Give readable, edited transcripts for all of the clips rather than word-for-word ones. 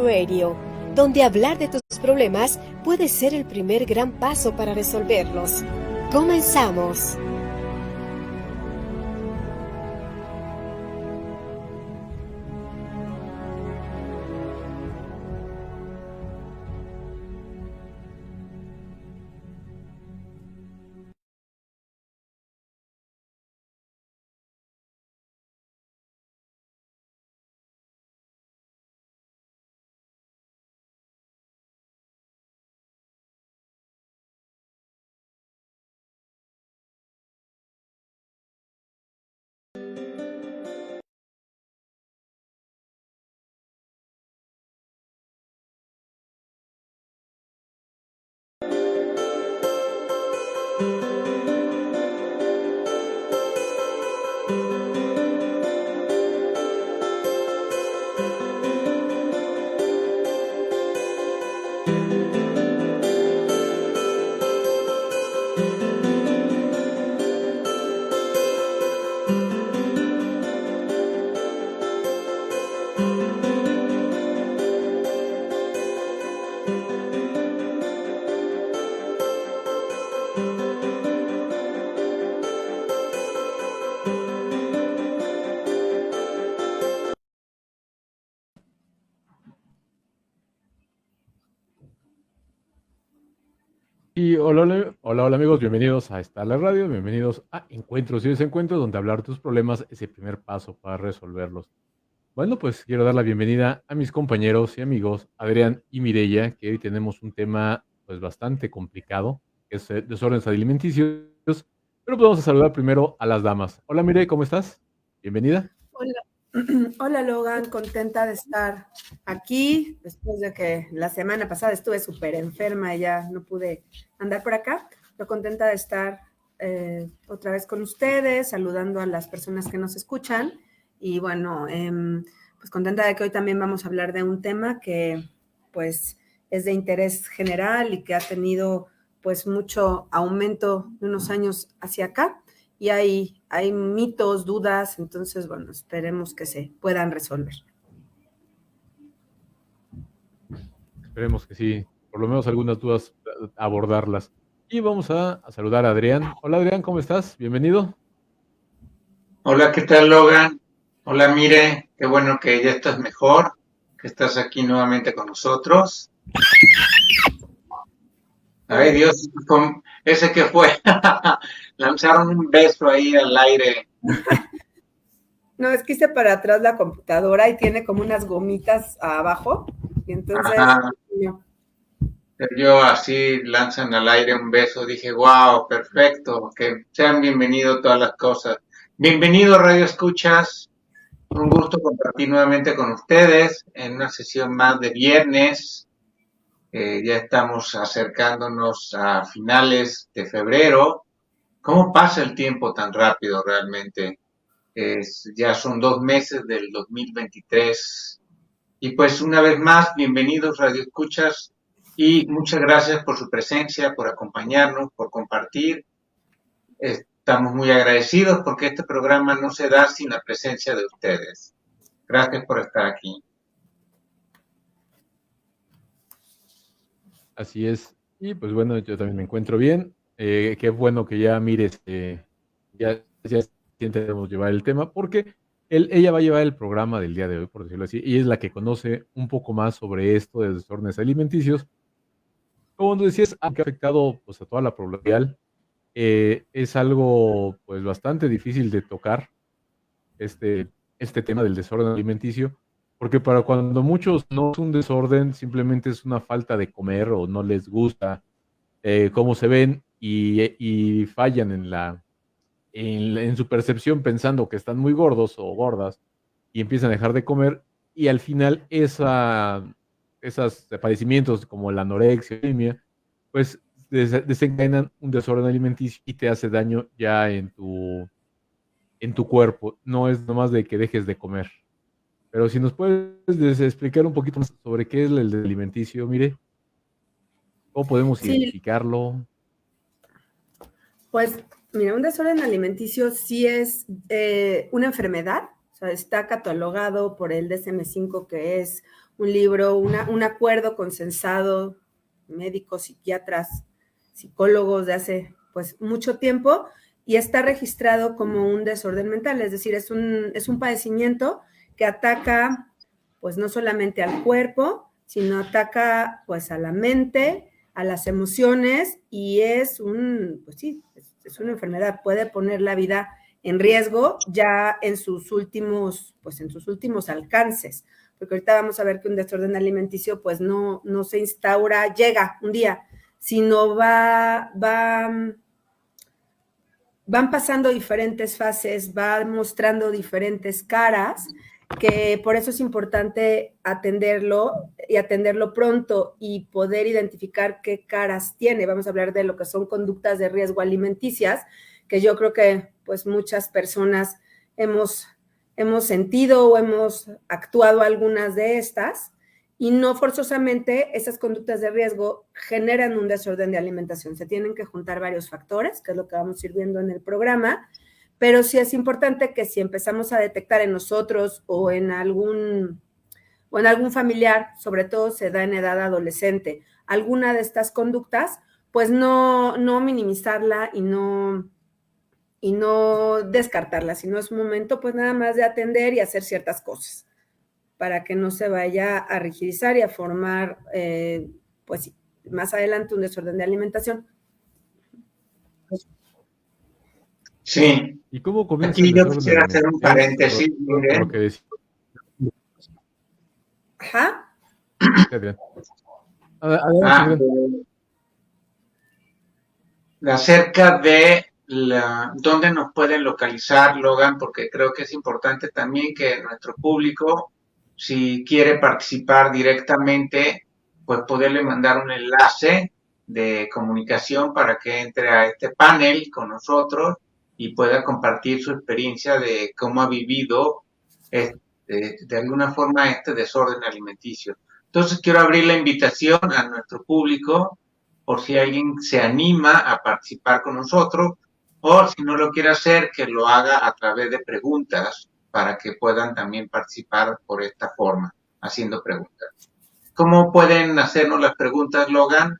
Radio, donde hablar de tus problemas puede ser el primer gran paso para resolverlos. Comenzamos. Y hola amigos, bienvenidos a la Radio, bienvenidos a Encuentros y Desencuentros, donde hablar tus problemas es el primer paso para resolverlos. Bueno, pues quiero dar la bienvenida a mis compañeros y amigos Adrián y Mireya, que hoy tenemos un tema pues bastante complicado, que es desórdenes alimenticios, pero pues vamos a saludar primero a las damas. Hola Mireya, ¿cómo estás? Bienvenida. Hola. Hola Logan, contenta de estar aquí después de que la semana pasada estuve súper enferma y ya no pude andar por acá, pero contenta de estar otra vez con ustedes, saludando a las personas que nos escuchan y bueno, pues contenta de que hoy también vamos a hablar de un tema que pues es de interés general y que ha tenido pues mucho aumento de unos años hacia acá. Y hay mitos, dudas, entonces, bueno, esperemos que se puedan resolver. Esperemos que sí, por lo menos algunas dudas abordarlas. Y vamos a saludar a Adrián. Hola Adrián, ¿cómo estás? Bienvenido. Hola, ¿qué tal, Logan? Hola, Mire, qué bueno que ya estás mejor, que estás aquí nuevamente con nosotros. Ay, Dios, ¿ese qué fue? Lanzaron un beso ahí al aire. No, es que hice para atrás la computadora y tiene como unas gomitas abajo, y entonces... No. Yo así lanzan al aire un beso, dije, wow, perfecto, que sean bienvenidos todas las cosas. Bienvenido, Radio Escuchas. Un gusto compartir nuevamente con ustedes en una sesión más de viernes. Ya estamos acercándonos a finales de febrero. ¿Cómo pasa el tiempo tan rápido realmente? Ya son 2 meses del 2023. Y pues una vez más, bienvenidos Radio Escuchas y muchas gracias por su presencia, por acompañarnos, por compartir. Estamos muy agradecidos porque este programa no se da sin la presencia de ustedes. Gracias por estar aquí. Así es. Y pues bueno, yo también me encuentro bien. Qué bueno que ya mires, ya intentamos llevar el tema, porque ella va a llevar el programa del día de hoy, por decirlo así, y es la que conoce un poco más sobre esto de desórdenes alimenticios. Como nos decías, ha afectado pues, a toda la población. Es algo pues bastante difícil de tocar este tema del desorden alimenticio, porque para cuando muchos no es un desorden, simplemente es una falta de comer o no les gusta cómo se ven y fallan en su percepción pensando que están muy gordos o gordas y empiezan a dejar de comer y al final esos padecimientos como la anorexia, bulimia, pues desencadenan un desorden alimenticio y te hace daño ya en tu cuerpo. No es nomás de que dejes de comer. Pero si nos puedes explicar un poquito más sobre qué es el alimenticio, mire, cómo podemos identificarlo. Pues, mira, un desorden alimenticio sí es una enfermedad, o sea, está catalogado por el DSM-5 que es un libro, un acuerdo consensado, médicos, psiquiatras, psicólogos de hace pues mucho tiempo, y está registrado como un desorden mental, es decir, es un padecimiento que ataca pues no solamente al cuerpo, sino ataca pues a la mente, a las emociones, y es pues sí, es una enfermedad, puede poner la vida en riesgo ya en sus últimos alcances, porque ahorita vamos a ver que un desorden alimenticio pues no se instaura, llega un día, sino van pasando diferentes fases, va mostrando diferentes caras, que por eso es importante atenderlo y atenderlo pronto y poder identificar qué caras tiene. Vamos a hablar de lo que son conductas de riesgo alimenticias, que yo creo que pues muchas personas hemos sentido o hemos actuado algunas de estas, y no forzosamente esas conductas de riesgo generan un desorden de alimentación. Se tienen que juntar varios factores, que es lo que vamos a ir viendo en el programa, pero sí es importante que si empezamos a detectar en nosotros o en algún familiar, sobre todo se da en edad adolescente, alguna de estas conductas, pues no minimizarla y no descartarla, sino es un momento pues nada más de atender y hacer ciertas cosas para que no se vaya a rigidizar y a formar, pues más adelante, un desorden de alimentación. Sí. ¿Y cómo comienza Aquí el yo desorden quisiera hacer un paréntesis. por lo que decía? Ajá. Acerca de dónde nos pueden localizar, Logan, porque creo que es importante también que nuestro público, si quiere participar directamente, pues poderle mandar un enlace de comunicación para que entre a este panel con nosotros y pueda compartir su experiencia de cómo ha vivido de alguna forma este desorden alimenticio. Entonces quiero abrir la invitación a nuestro público por si alguien se anima a participar con nosotros, o si no lo quiere hacer, que lo haga a través de preguntas para que puedan también participar por esta forma, haciendo preguntas. ¿Cómo pueden hacernos las preguntas, Logan?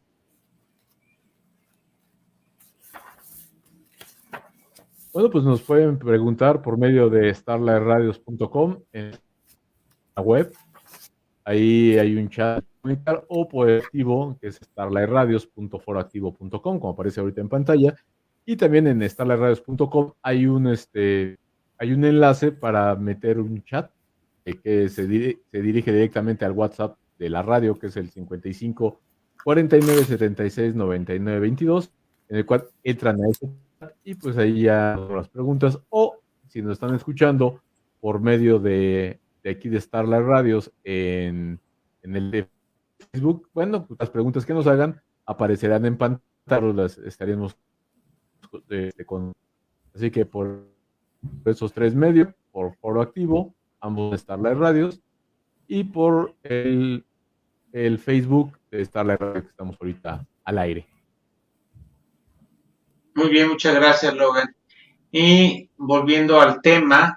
Bueno, pues nos pueden preguntar por medio de starlightradios.com en la web. Ahí hay un chat o por activo, que es starlightradios.foroactivo.com, como aparece ahorita en pantalla. Y también en starlightradios.com hay un enlace para meter un chat que se dirige directamente al WhatsApp de la radio, que es el 55 49 76 99 22, en el cual entran a ese chat y pues ahí ya las preguntas, o si nos están escuchando por medio de aquí de Starlight Radios en el de Facebook, bueno, pues las preguntas que nos hagan aparecerán en pantalla, las estaremos con. Así que por esos tres medios, por Foro Activo, ambos de Starlight Radios, y por el Facebook de Starlight Radio, que estamos ahorita al aire. Muy bien, muchas gracias, Logan. Y volviendo al tema,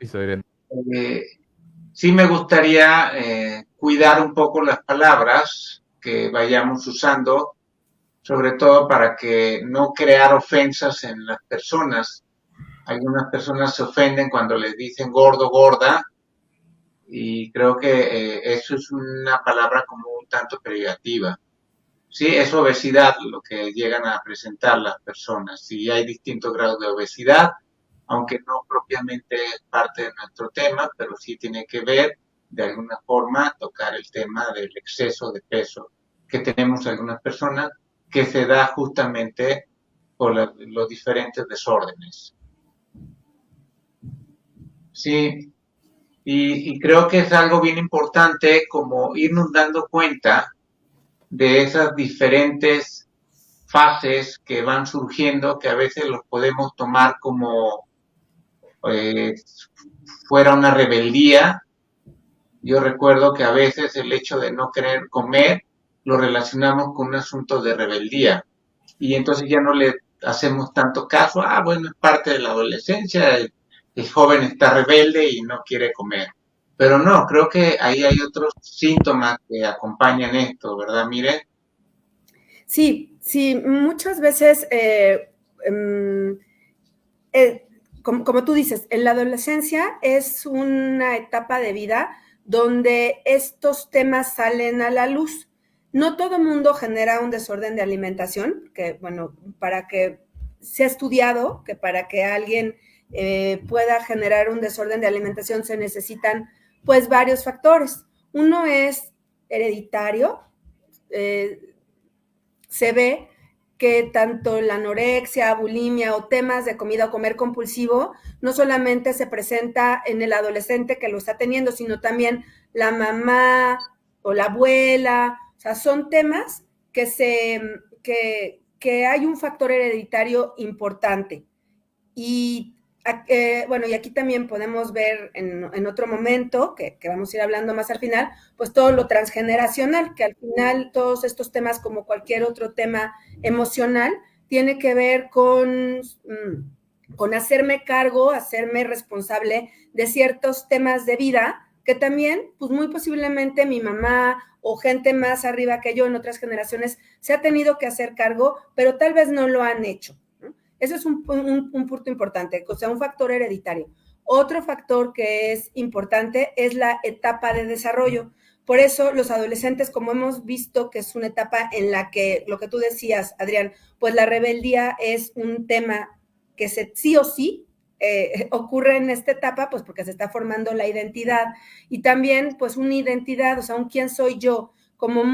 sí me gustaría cuidar un poco las palabras que vayamos usando, sobre todo para que no crear ofensas en las personas. Algunas personas se ofenden cuando les dicen gordo, gorda, y creo que eso es una palabra como un tanto peyorativa. Sí, es obesidad lo que llegan a presentar las personas. Sí, hay distintos grados de obesidad, aunque no propiamente es parte de nuestro tema, pero sí tiene que ver, de alguna forma, tocar el tema del exceso de peso que tenemos algunas personas, que se da justamente por los diferentes desórdenes. Sí, y creo que es algo bien importante como irnos dando cuenta de esas diferentes fases que van surgiendo, que a veces los podemos tomar como fuera una rebeldía. Yo recuerdo que a veces el hecho de no querer comer lo relacionamos con un asunto de rebeldía, y entonces ya no le hacemos tanto caso. Bueno, es parte de la adolescencia, el joven está rebelde y no quiere comer. Pero no, creo que ahí hay otros síntomas que acompañan esto, ¿verdad? Mire. Sí, sí, muchas veces, como tú dices, en la adolescencia es una etapa de vida donde estos temas salen a la luz. No todo mundo genera un desorden de alimentación, que bueno, para que se ha estudiado que para que alguien pueda generar un desorden de alimentación se necesitan pues varios factores. Uno es hereditario, se ve que tanto la anorexia, bulimia o temas de comida o comer compulsivo no solamente se presenta en el adolescente que lo está teniendo, sino también la mamá o la abuela. O sea, son temas que hay un factor hereditario importante. Y bueno, y aquí también podemos ver en otro momento, que vamos a ir hablando más al final, pues todo lo transgeneracional, que al final todos estos temas, como cualquier otro tema emocional, tiene que ver con hacerme cargo, hacerme responsable de ciertos temas de vida que también, pues muy posiblemente mi mamá o gente más arriba que yo en otras generaciones se ha tenido que hacer cargo, pero tal vez no lo han hecho. Eso es un punto importante, o sea, un factor hereditario. Otro factor que es importante es la etapa de desarrollo. Por eso los adolescentes, como hemos visto que es una etapa en la que, lo que tú decías, Adrián, pues la rebeldía es un tema que sí o sí ocurre en esta etapa, pues porque se está formando la identidad. Y también, pues una identidad, o sea, un quién soy yo, como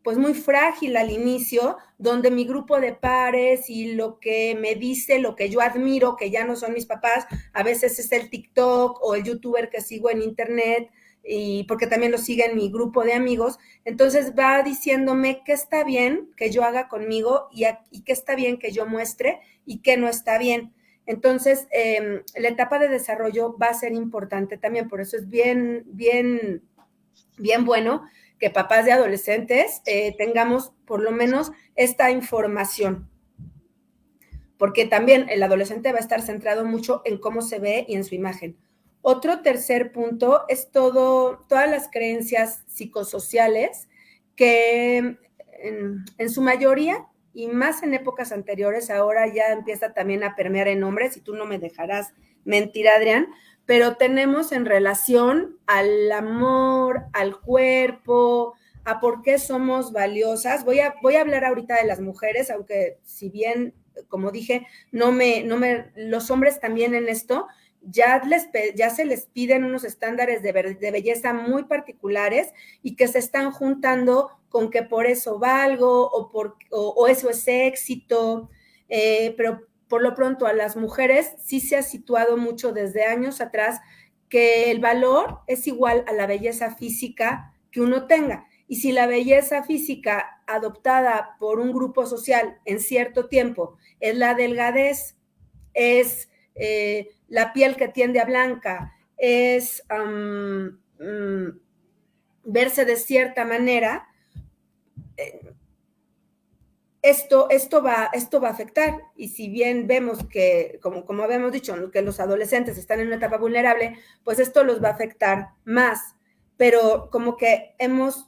pues muy frágil al inicio, donde mi grupo de pares y lo que me dice, lo que yo admiro, que ya no son mis papás, a veces es el TikTok o el youtuber que sigo en internet, y porque también lo sigue en mi grupo de amigos, entonces va diciéndome qué está bien que yo haga conmigo y qué está bien que yo muestre y qué no está bien. Entonces, la etapa de desarrollo va a ser importante también, por eso es bien bueno que papás de adolescentes tengamos por lo menos esta información, porque también el adolescente va a estar centrado mucho en cómo se ve y en su imagen. Otro tercer punto es todas las creencias psicosociales que en su mayoría y más en épocas anteriores, ahora ya empieza también a permear en hombres, y tú no me dejarás mentir, Adrián, pero tenemos en relación al amor, al cuerpo, a por qué somos valiosas. Voy a hablar ahorita de las mujeres, aunque si bien, como dije, los hombres también en esto, ya se les piden unos estándares de belleza muy particulares y que se están juntando con que por eso valgo o eso es éxito, pero por lo pronto a las mujeres sí se ha situado mucho desde años atrás que el valor es igual a la belleza física que uno tenga. Y si la belleza física adoptada por un grupo social en cierto tiempo es la delgadez, es la piel que tiende a blanca, es verse de cierta manera, esto va a afectar. Y si bien vemos que, como habíamos dicho, que los adolescentes están en una etapa vulnerable, pues esto los va a afectar más. Pero como que hemos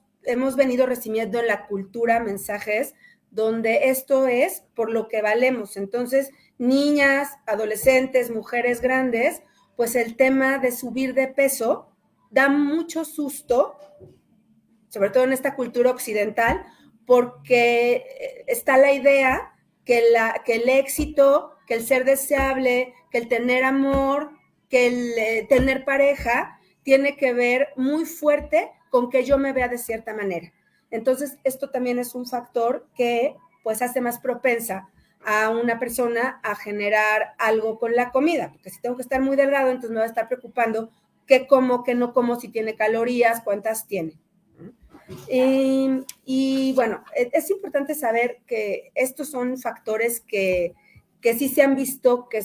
venido recibiendo en la cultura mensajes donde esto es por lo que valemos. Entonces, niñas, adolescentes, mujeres grandes, pues el tema de subir de peso da mucho susto, sobre todo en esta cultura occidental, porque está la idea que el éxito, que el ser deseable, que el tener amor, que el tener pareja, tiene que ver muy fuerte con que yo me vea de cierta manera. Entonces, esto también es un factor que pues hace más propensa a una persona a generar algo con la comida, porque si tengo que estar muy delgado, entonces me va a estar preocupando qué como, qué no como, si tiene calorías, cuántas tiene. Y bueno, es importante saber que estos son factores que sí se han visto que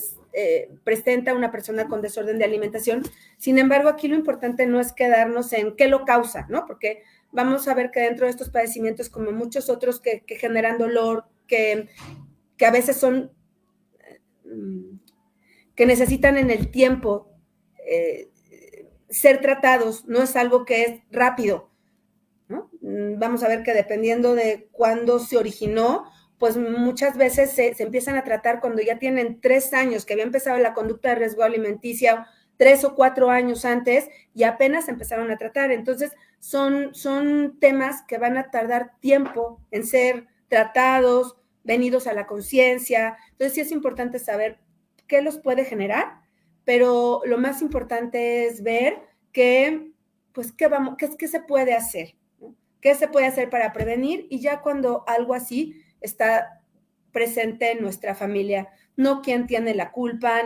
presenta una persona con desorden de alimentación. Sin embargo, aquí lo importante no es quedarnos en qué lo causa, ¿no? Porque vamos a ver que dentro de estos padecimientos, como muchos otros que generan dolor, que a veces son, que necesitan en el tiempo ser tratados, no es algo que es rápido, ¿no? Vamos a ver que dependiendo de cuándo se originó, pues muchas veces se empiezan a tratar cuando ya tienen 3 años, que había empezado la conducta de riesgo alimenticia 3 o 4 años antes y apenas empezaron a tratar. Entonces, son temas que van a tardar tiempo en ser tratados, venidos a la conciencia. Entonces, sí es importante saber qué los puede generar, pero lo más importante es ver que, pues, qué se puede hacer, ¿no? ¿Qué se puede hacer para prevenir? Y ya cuando algo así está presente en nuestra familia, no quién tiene la culpa,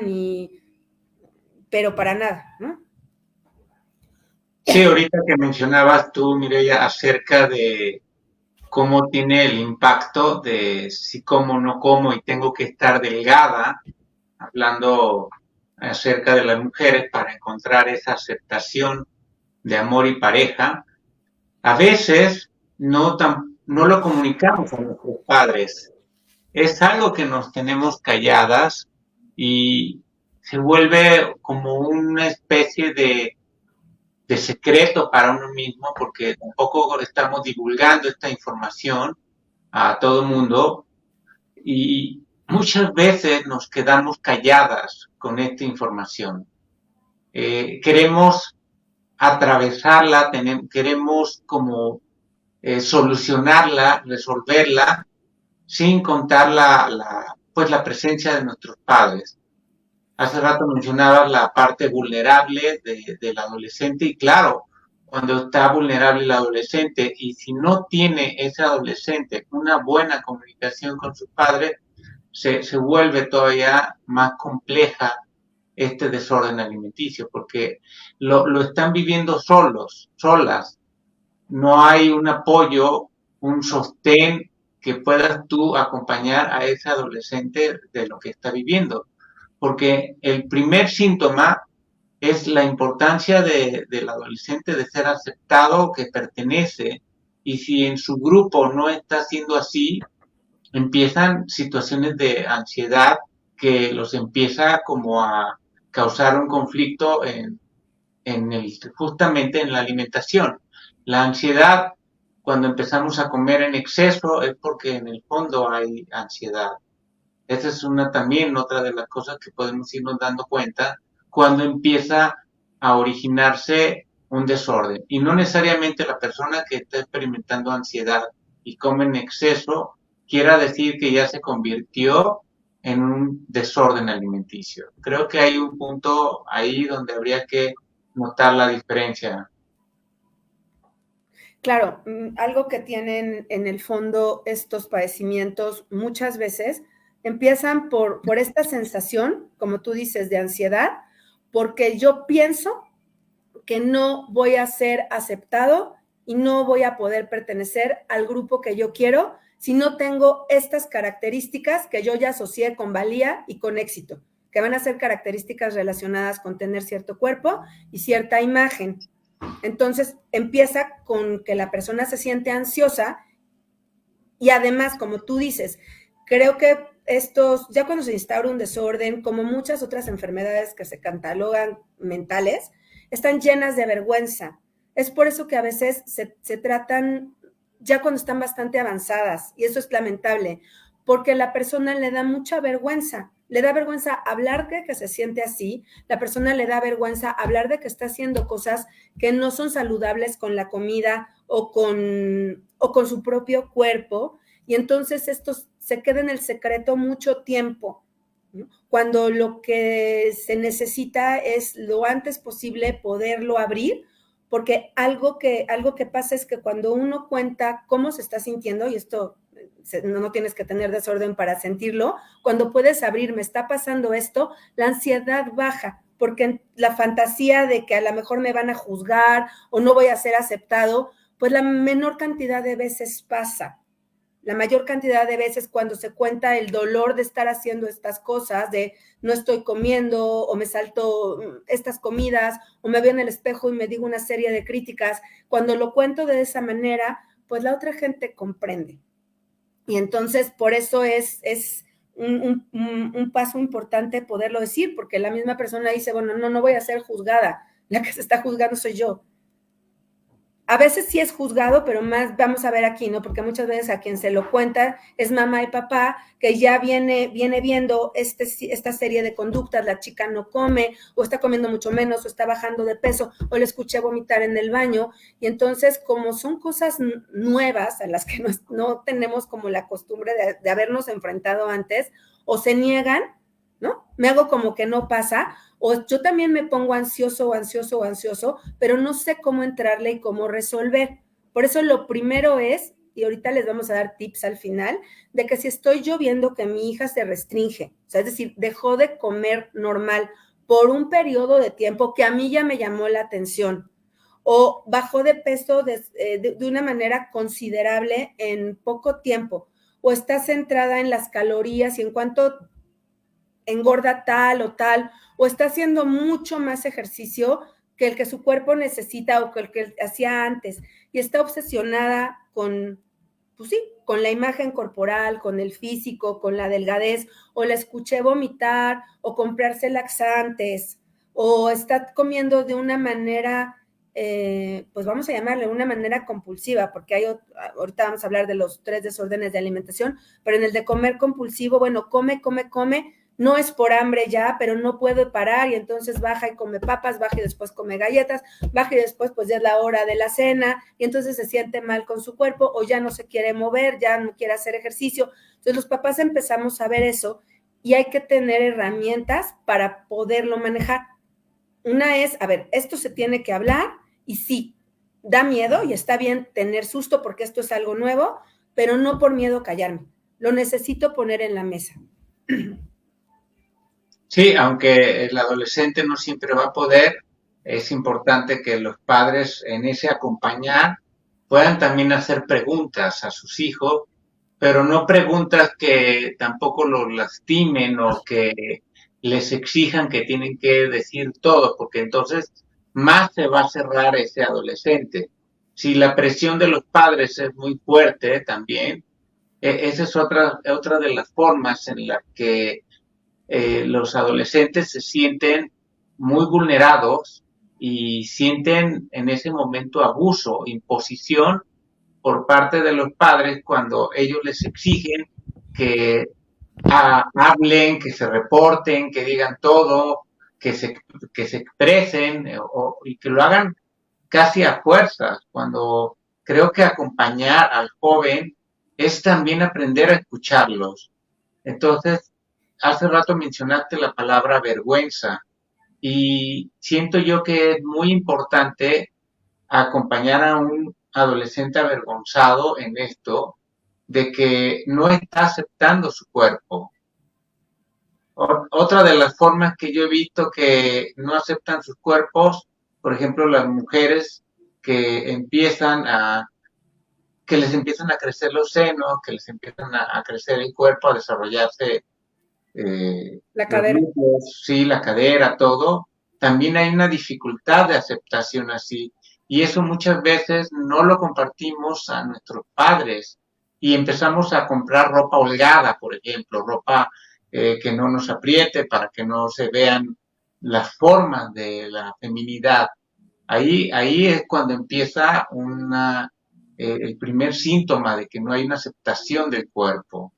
pero para nada, ¿no? Sí, ahorita que mencionabas tú, Mireia, acerca de cómo tiene el impacto de si como, no como y tengo que estar delgada, hablando acerca de las mujeres para encontrar esa aceptación de amor y pareja, a veces no lo comunicamos a nuestros padres. Es algo que nos tenemos calladas y se vuelve como una especie de secreto para uno mismo porque tampoco estamos divulgando esta información a todo el mundo y muchas veces nos quedamos calladas con esta información. Queremos atravesarla, queremos como solucionarla, resolverla, sin contar pues la presencia de nuestros padres. Hace rato mencionabas la parte vulnerable del adolescente y claro, cuando está vulnerable el adolescente y si no tiene ese adolescente una buena comunicación con sus padres, se vuelve todavía más compleja este desorden alimenticio porque lo están viviendo solas. No hay un apoyo, un sostén que puedas tú acompañar a ese adolescente de lo que está viviendo. Porque el primer síntoma es la importancia del adolescente de ser aceptado, que pertenece, y si en su grupo no está siendo así, empiezan situaciones de ansiedad que los empieza como a causar un conflicto justamente en la alimentación. La ansiedad, cuando empezamos a comer en exceso, es porque en el fondo hay ansiedad. Esa es también otra de las cosas que podemos irnos dando cuenta cuando empieza a originarse un desorden. Y no necesariamente la persona que está experimentando ansiedad y come en exceso quiera decir que ya se convirtió en un desorden alimenticio. Creo que hay un punto ahí donde habría que notar la diferencia. Claro, algo que tienen en el fondo estos padecimientos muchas veces empiezan por esta sensación, como tú dices, de ansiedad, porque yo pienso que no voy a ser aceptado y no voy a poder pertenecer al grupo que yo quiero si no tengo estas características que yo ya asocié con valía y con éxito, que van a ser características relacionadas con tener cierto cuerpo y cierta imagen. Entonces empieza con que la persona se siente ansiosa y además, como tú dices, creo que ya cuando se instaura un desorden, como muchas otras enfermedades que se catalogan mentales, están llenas de vergüenza. Es por eso que a veces se tratan ya cuando están bastante avanzadas y eso es lamentable, porque la persona le da mucha vergüenza. Le da vergüenza hablar de que se siente así, la persona le da vergüenza hablar de que está haciendo cosas que no son saludables con la comida o con su propio cuerpo, y entonces esto se queda en el secreto mucho tiempo, ¿no? Cuando lo que se necesita es lo antes posible poderlo abrir, porque algo que pasa es que cuando uno cuenta cómo se está sintiendo, y esto no tienes que tener desorden para sentirlo, cuando puedes abrir, me está pasando esto, la ansiedad baja, porque la fantasía de que a lo mejor me van a juzgar o no voy a ser aceptado, pues la menor cantidad de veces pasa. La mayor cantidad de veces cuando se cuenta el dolor de estar haciendo estas cosas, de no estoy comiendo o me salto estas comidas o me veo en el espejo y me digo una serie de críticas, cuando lo cuento de esa manera, pues la otra gente comprende. Y entonces por eso es un paso importante poderlo decir, porque la misma persona dice, bueno, no voy a ser juzgada, la que se está juzgando soy yo. A veces sí es juzgado, pero más vamos a ver aquí, ¿no? Porque muchas veces a quien se lo cuenta es mamá y papá, que ya viene viendo esta serie de conductas, la chica no come, o está comiendo mucho menos, o está bajando de peso, o le escuché vomitar en el baño, y entonces como son cosas nuevas a las que no tenemos como la costumbre de habernos enfrentado antes, o se niegan, ¿no? Me hago como que no pasa, o yo también me pongo ansioso, pero no sé cómo entrarle y cómo resolver. Por eso lo primero es, y ahorita les vamos a dar tips al final, de que si estoy yo viendo que mi hija se restringe, o sea, es decir, dejó de comer normal por un periodo de tiempo que a mí ya me llamó la atención, o bajó de peso de una manera considerable en poco tiempo, o está centrada en las calorías y en cuánto engorda tal o tal, o está haciendo mucho más ejercicio que el que su cuerpo necesita o que el que hacía antes, y está obsesionada con, pues sí, con la imagen corporal, con el físico, con la delgadez, o la escuché vomitar, o comprarse laxantes, o está comiendo de una manera, pues vamos a llamarle una manera compulsiva, porque ahorita vamos a hablar de los 3 desórdenes de alimentación, pero en el de comer compulsivo, bueno, come, no es por hambre ya, pero no puede parar, y entonces baja y come papas, baja y después come galletas, baja y después pues ya es la hora de la cena, y entonces se siente mal con su cuerpo, o ya no se quiere mover, ya no quiere hacer ejercicio. Entonces los papás empezamos a ver eso, y hay que tener herramientas para poderlo manejar. Una es, a ver, esto se tiene que hablar, y sí, da miedo, y está bien tener susto porque esto es algo nuevo, pero no por miedo callarme, lo necesito poner en la mesa. Sí, aunque el adolescente no siempre va a poder, es importante que los padres en ese acompañar puedan también hacer preguntas a sus hijos, pero no preguntas que tampoco los lastimen o que les exijan que tienen que decir todo, porque entonces más se va a cerrar ese adolescente. Si la presión de los padres es muy fuerte también, esa es otra de las formas en las que los adolescentes se sienten muy vulnerados y sienten en ese momento abuso, imposición por parte de los padres cuando ellos les exigen que hablen, que se reporten, que digan todo, que se expresen y que lo hagan casi a fuerzas, cuando creo que acompañar al joven es también aprender a escucharlos. Entonces, hace rato mencionaste la palabra vergüenza y siento yo que es muy importante acompañar a un adolescente avergonzado en esto de que no está aceptando su cuerpo. Otra de las formas que yo he visto que no aceptan sus cuerpos, por ejemplo, las mujeres que les empiezan a crecer los senos, que les empiezan a crecer el cuerpo, a desarrollarse la cadera. Glúteos, sí, la cadera, todo. También hay una dificultad de aceptación así. Y eso muchas veces no lo compartimos a nuestros padres. Y empezamos a comprar ropa holgada, por ejemplo, ropa que no nos apriete para que no se vean las formas de la feminidad. Ahí es cuando empieza el primer síntoma de que no hay una aceptación del cuerpo.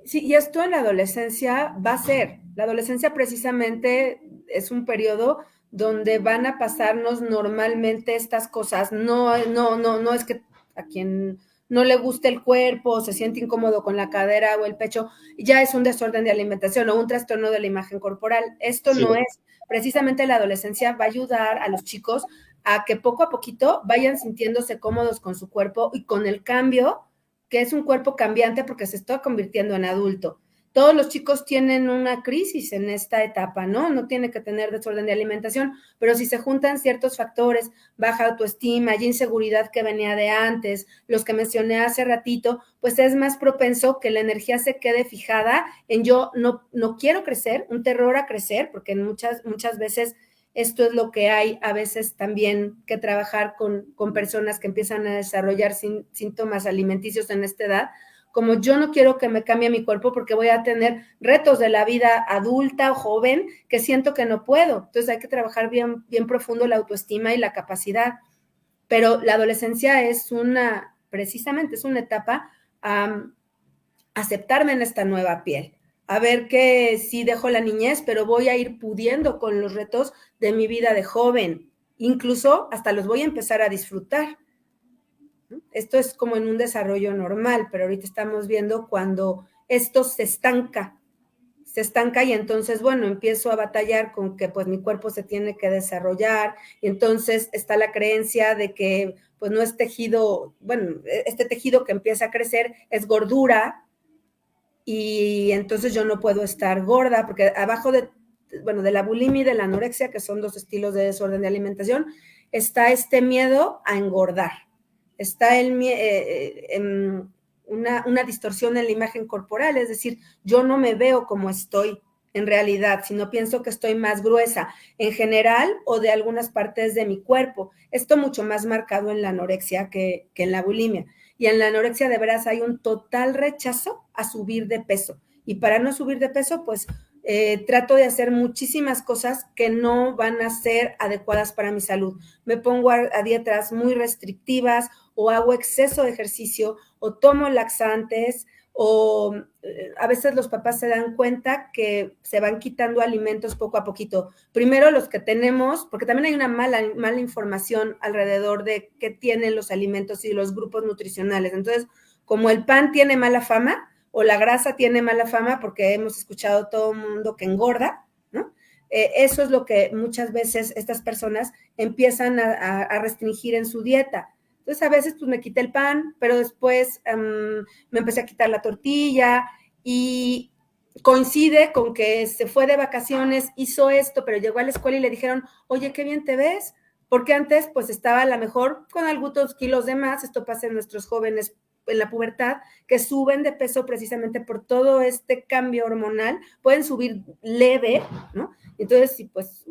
Sí, y esto en la adolescencia va a ser. La adolescencia precisamente es un periodo donde van a pasarnos normalmente estas cosas. No es que a quien no le guste el cuerpo, se siente incómodo con la cadera o el pecho, ya es un desorden de alimentación o un trastorno de la imagen corporal. Esto sí. No es. Precisamente la adolescencia va a ayudar a los chicos a que poco a poquito vayan sintiéndose cómodos con su cuerpo y con el cambio, que es un cuerpo cambiante porque se está convirtiendo en adulto. Todos los chicos tienen una crisis en esta etapa, ¿no? No tiene que tener desorden de alimentación, pero si se juntan ciertos factores, baja autoestima y inseguridad que venía de antes, los que mencioné hace ratito, pues es más propenso que la energía se quede fijada en yo no quiero crecer, un terror a crecer, porque muchas veces esto es lo que hay a veces también que trabajar con personas que empiezan a desarrollar síntomas alimenticios en esta edad, como yo no quiero que me cambie mi cuerpo porque voy a tener retos de la vida adulta o joven que siento que no puedo. Entonces hay que trabajar bien, bien profundo la autoestima y la capacidad. Pero la adolescencia es precisamente es una etapa a aceptarme en esta nueva piel, a ver que sí dejo la niñez, pero voy a ir pudiendo con los retos de mi vida de joven, incluso hasta los voy a empezar a disfrutar. Esto es como en un desarrollo normal, pero ahorita estamos viendo cuando esto se estanca y entonces, bueno, empiezo a batallar con que pues mi cuerpo se tiene que desarrollar y entonces está la creencia de que pues no es tejido, bueno, este tejido que empieza a crecer es gordura y entonces yo no puedo estar gorda porque abajo de la bulimia y de la anorexia, que son dos estilos de desorden de alimentación, está este miedo a engordar, está una distorsión en la imagen corporal, es decir, yo no me veo como estoy en realidad, sino pienso que estoy más gruesa en general o de algunas partes de mi cuerpo. Esto mucho más marcado en la anorexia que en la bulimia. Y en la anorexia de veras hay un total rechazo a subir de peso. Y para no subir de peso, pues trato de hacer muchísimas cosas que no van a ser adecuadas para mi salud. Me pongo a dietas muy restrictivas o hago exceso de ejercicio o tomo laxantes o a veces los papás se dan cuenta que se van quitando alimentos poco a poquito. Primero los que tenemos, porque también hay una mala información alrededor de qué tienen los alimentos y los grupos nutricionales. Entonces, como el pan tiene mala fama o la grasa tiene mala fama porque hemos escuchado todo el mundo que engorda, ¿no? Eso es lo que muchas veces estas personas empiezan a restringir en su dieta. Entonces, a veces pues me quité el pan, pero después me empecé a quitar la tortilla y coincide con que se fue de vacaciones, hizo esto, pero llegó a la escuela y le dijeron, oye, qué bien te ves, porque antes pues estaba a lo mejor con algunos kilos de más. Esto pasa en nuestros jóvenes en la pubertad, que suben de peso precisamente por todo este cambio hormonal, pueden subir leve, ¿no? Entonces, sí, pues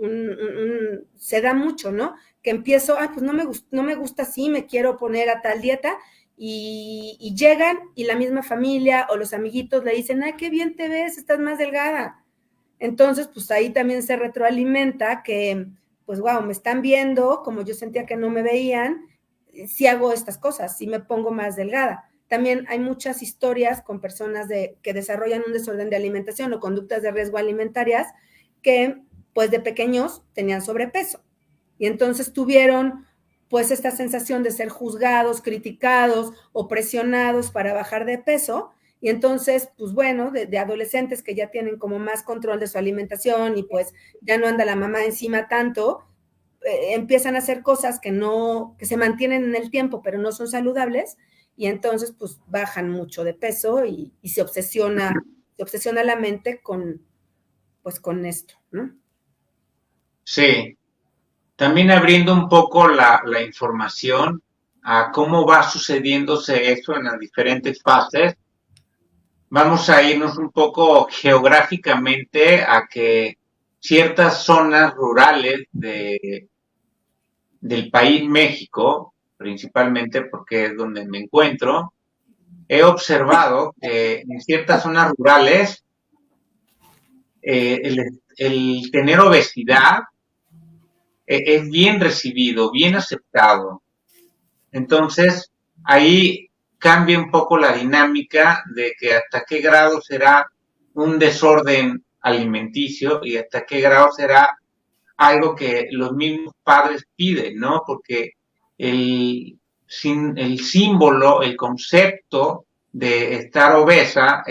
se da mucho, ¿no? Que empiezo, pues no me gusta así, me quiero poner a tal dieta, y llegan y la misma familia o los amiguitos le dicen, ay, qué bien te ves, estás más delgada. Entonces, pues ahí también se retroalimenta que, pues, wow, me están viendo como yo sentía que no me veían, si hago estas cosas, si me pongo más delgada. También hay muchas historias con personas que desarrollan un desorden de alimentación o conductas de riesgo alimentarias que, pues, de pequeños tenían sobrepeso. Y entonces tuvieron, pues, esta sensación de ser juzgados, criticados o presionados para bajar de peso. Y entonces, pues bueno, de adolescentes que ya tienen como más control de su alimentación y pues ya no anda la mamá encima tanto, empiezan a hacer cosas que se mantienen en el tiempo, pero no son saludables, y entonces pues bajan mucho de peso y se obsesiona la mente con esto, ¿no? Sí, también abriendo un poco la información a cómo va sucediéndose eso en las diferentes fases, vamos a irnos un poco geográficamente a que ciertas zonas rurales del país México, principalmente porque es donde me encuentro, he observado que en ciertas zonas rurales el tener obesidad es bien recibido, bien aceptado. Entonces, ahí cambia un poco la dinámica de que hasta qué grado será un desorden alimenticio y hasta qué grado será algo que los mismos padres piden, ¿no? Porque el símbolo, el concepto de estar obesa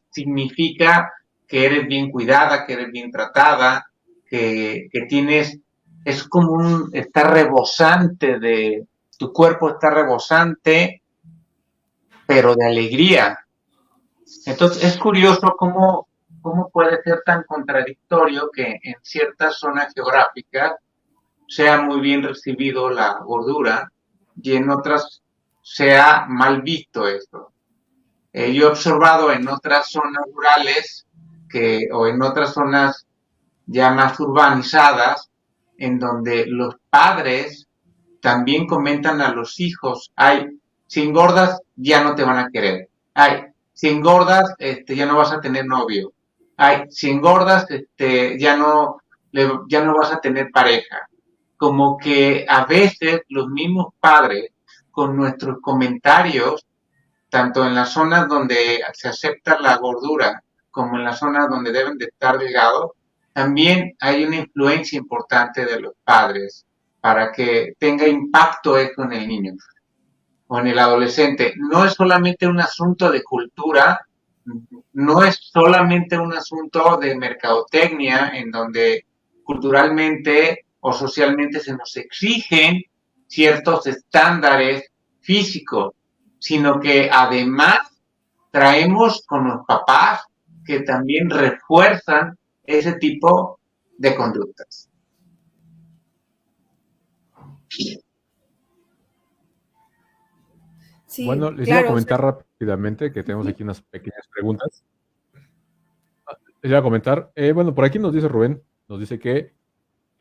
significa que eres bien cuidada, que eres bien tratada, que tienes, es como está rebosante tu cuerpo está rebosante, pero de alegría. Entonces es curioso cómo puede ser tan contradictorio que en ciertas zonas geográficas sea muy bien recibido la gordura y en otras sea mal visto esto. Yo he observado en otras zonas rurales o en otras zonas ya más urbanizadas, en donde los padres también comentan a los hijos, ay, si engordas ya no te van a querer, ay, si engordas, ya no vas a tener novio. Ay, si engordas, ya no vas a tener pareja. Como que a veces los mismos padres, con nuestros comentarios, tanto en las zonas donde se acepta la gordura como en las zonas donde deben de estar delgados, también hay una influencia importante de los padres para que tenga impacto eso en el niño o en el adolescente. No es solamente un asunto de cultura, no es solamente un asunto de mercadotecnia en donde culturalmente o socialmente se nos exigen ciertos estándares físicos, sino que además traemos con los papás que también refuerzan ese tipo de conductas. Sí, Bueno, les iba a claro, comentar rápidamente que tenemos aquí unas pequeñas preguntas. Les iba a comentar, bueno, por aquí nos dice Rubén, nos dice que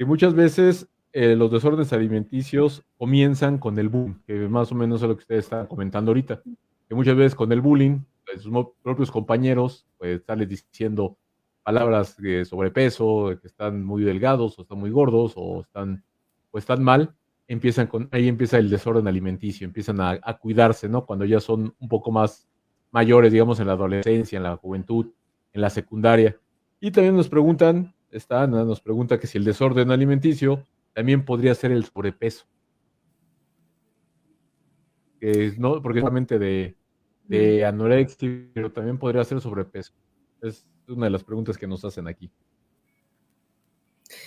muchas veces los desórdenes alimenticios comienzan con el bullying, que más o menos es lo que ustedes están comentando ahorita, que muchas veces con el bullying, pues, sus propios compañeros, pues estarles diciendo palabras de sobrepeso, de que están muy delgados, o están muy gordos, o están mal, ahí empieza el desorden alimenticio, empiezan a cuidarse, ¿no? Cuando ya son un poco más mayores, digamos, en la adolescencia, en la juventud, en la secundaria. Y también nos preguntan, Ana nos pregunta que si el desorden alimenticio también podría ser el sobrepeso. No, porque solamente de anorexia, pero también podría ser sobrepeso. Es una de las preguntas que nos hacen aquí.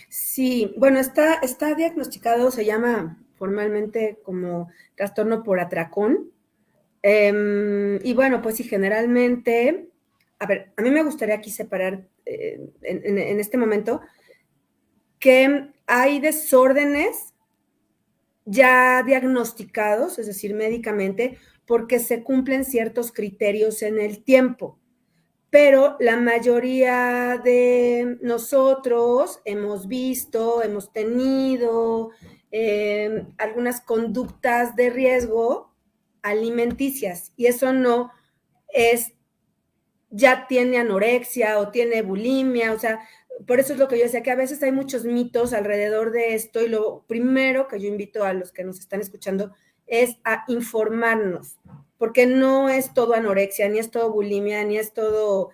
Sí, bueno, está diagnosticado, se llama formalmente como trastorno por atracón. Y bueno, pues sí, generalmente, a ver, a mí me gustaría aquí separar en este momento que hay desórdenes ya diagnosticados, es decir, médicamente, porque se cumplen ciertos criterios en el tiempo. Pero la mayoría de nosotros hemos visto, hemos tenido algunas conductas de riesgo alimenticias y eso no es, ya tiene anorexia o tiene bulimia, o sea, por eso es lo que yo decía, que a veces hay muchos mitos alrededor de esto y lo primero que yo invito a los que nos están escuchando es a informarnos, porque no es todo anorexia, ni es todo bulimia, ni es todo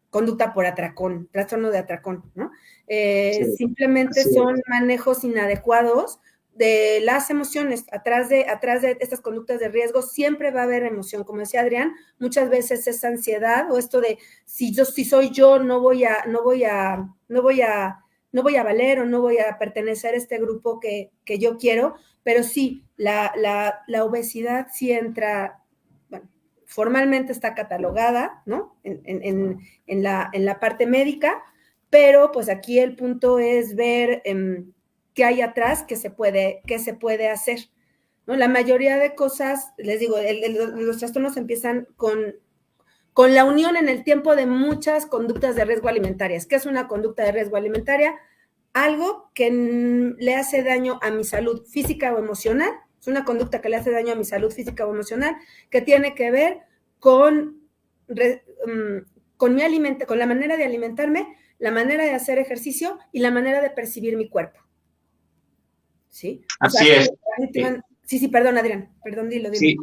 conducta por atracón, trastorno de atracón, ¿no? Sí, simplemente son manejos inadecuados de las emociones. Atrás de estas conductas de riesgo siempre va a haber emoción. Como decía Adrián, muchas veces es ansiedad o esto de si soy yo, no voy a valer o no voy a pertenecer a este grupo que yo quiero, pero sí, la obesidad sí entra, bueno, formalmente está catalogada, ¿no? En la parte médica, pero pues aquí el punto es ver qué hay atrás que se puede hacer, ¿no? La mayoría de cosas, les digo, los trastornos empiezan con la unión en el tiempo de muchas conductas de riesgo alimentarias. ¿Qué es una conducta de riesgo alimentaria? Algo que le hace daño a mi salud física o emocional, es una conducta que le hace daño a mi salud física o emocional, que tiene que ver con mi alimento, con la manera de alimentarme, la manera de hacer ejercicio y la manera de percibir mi cuerpo. ¿Sí? Así es. Sí, perdón, Adrián, perdón, dilo. Sí,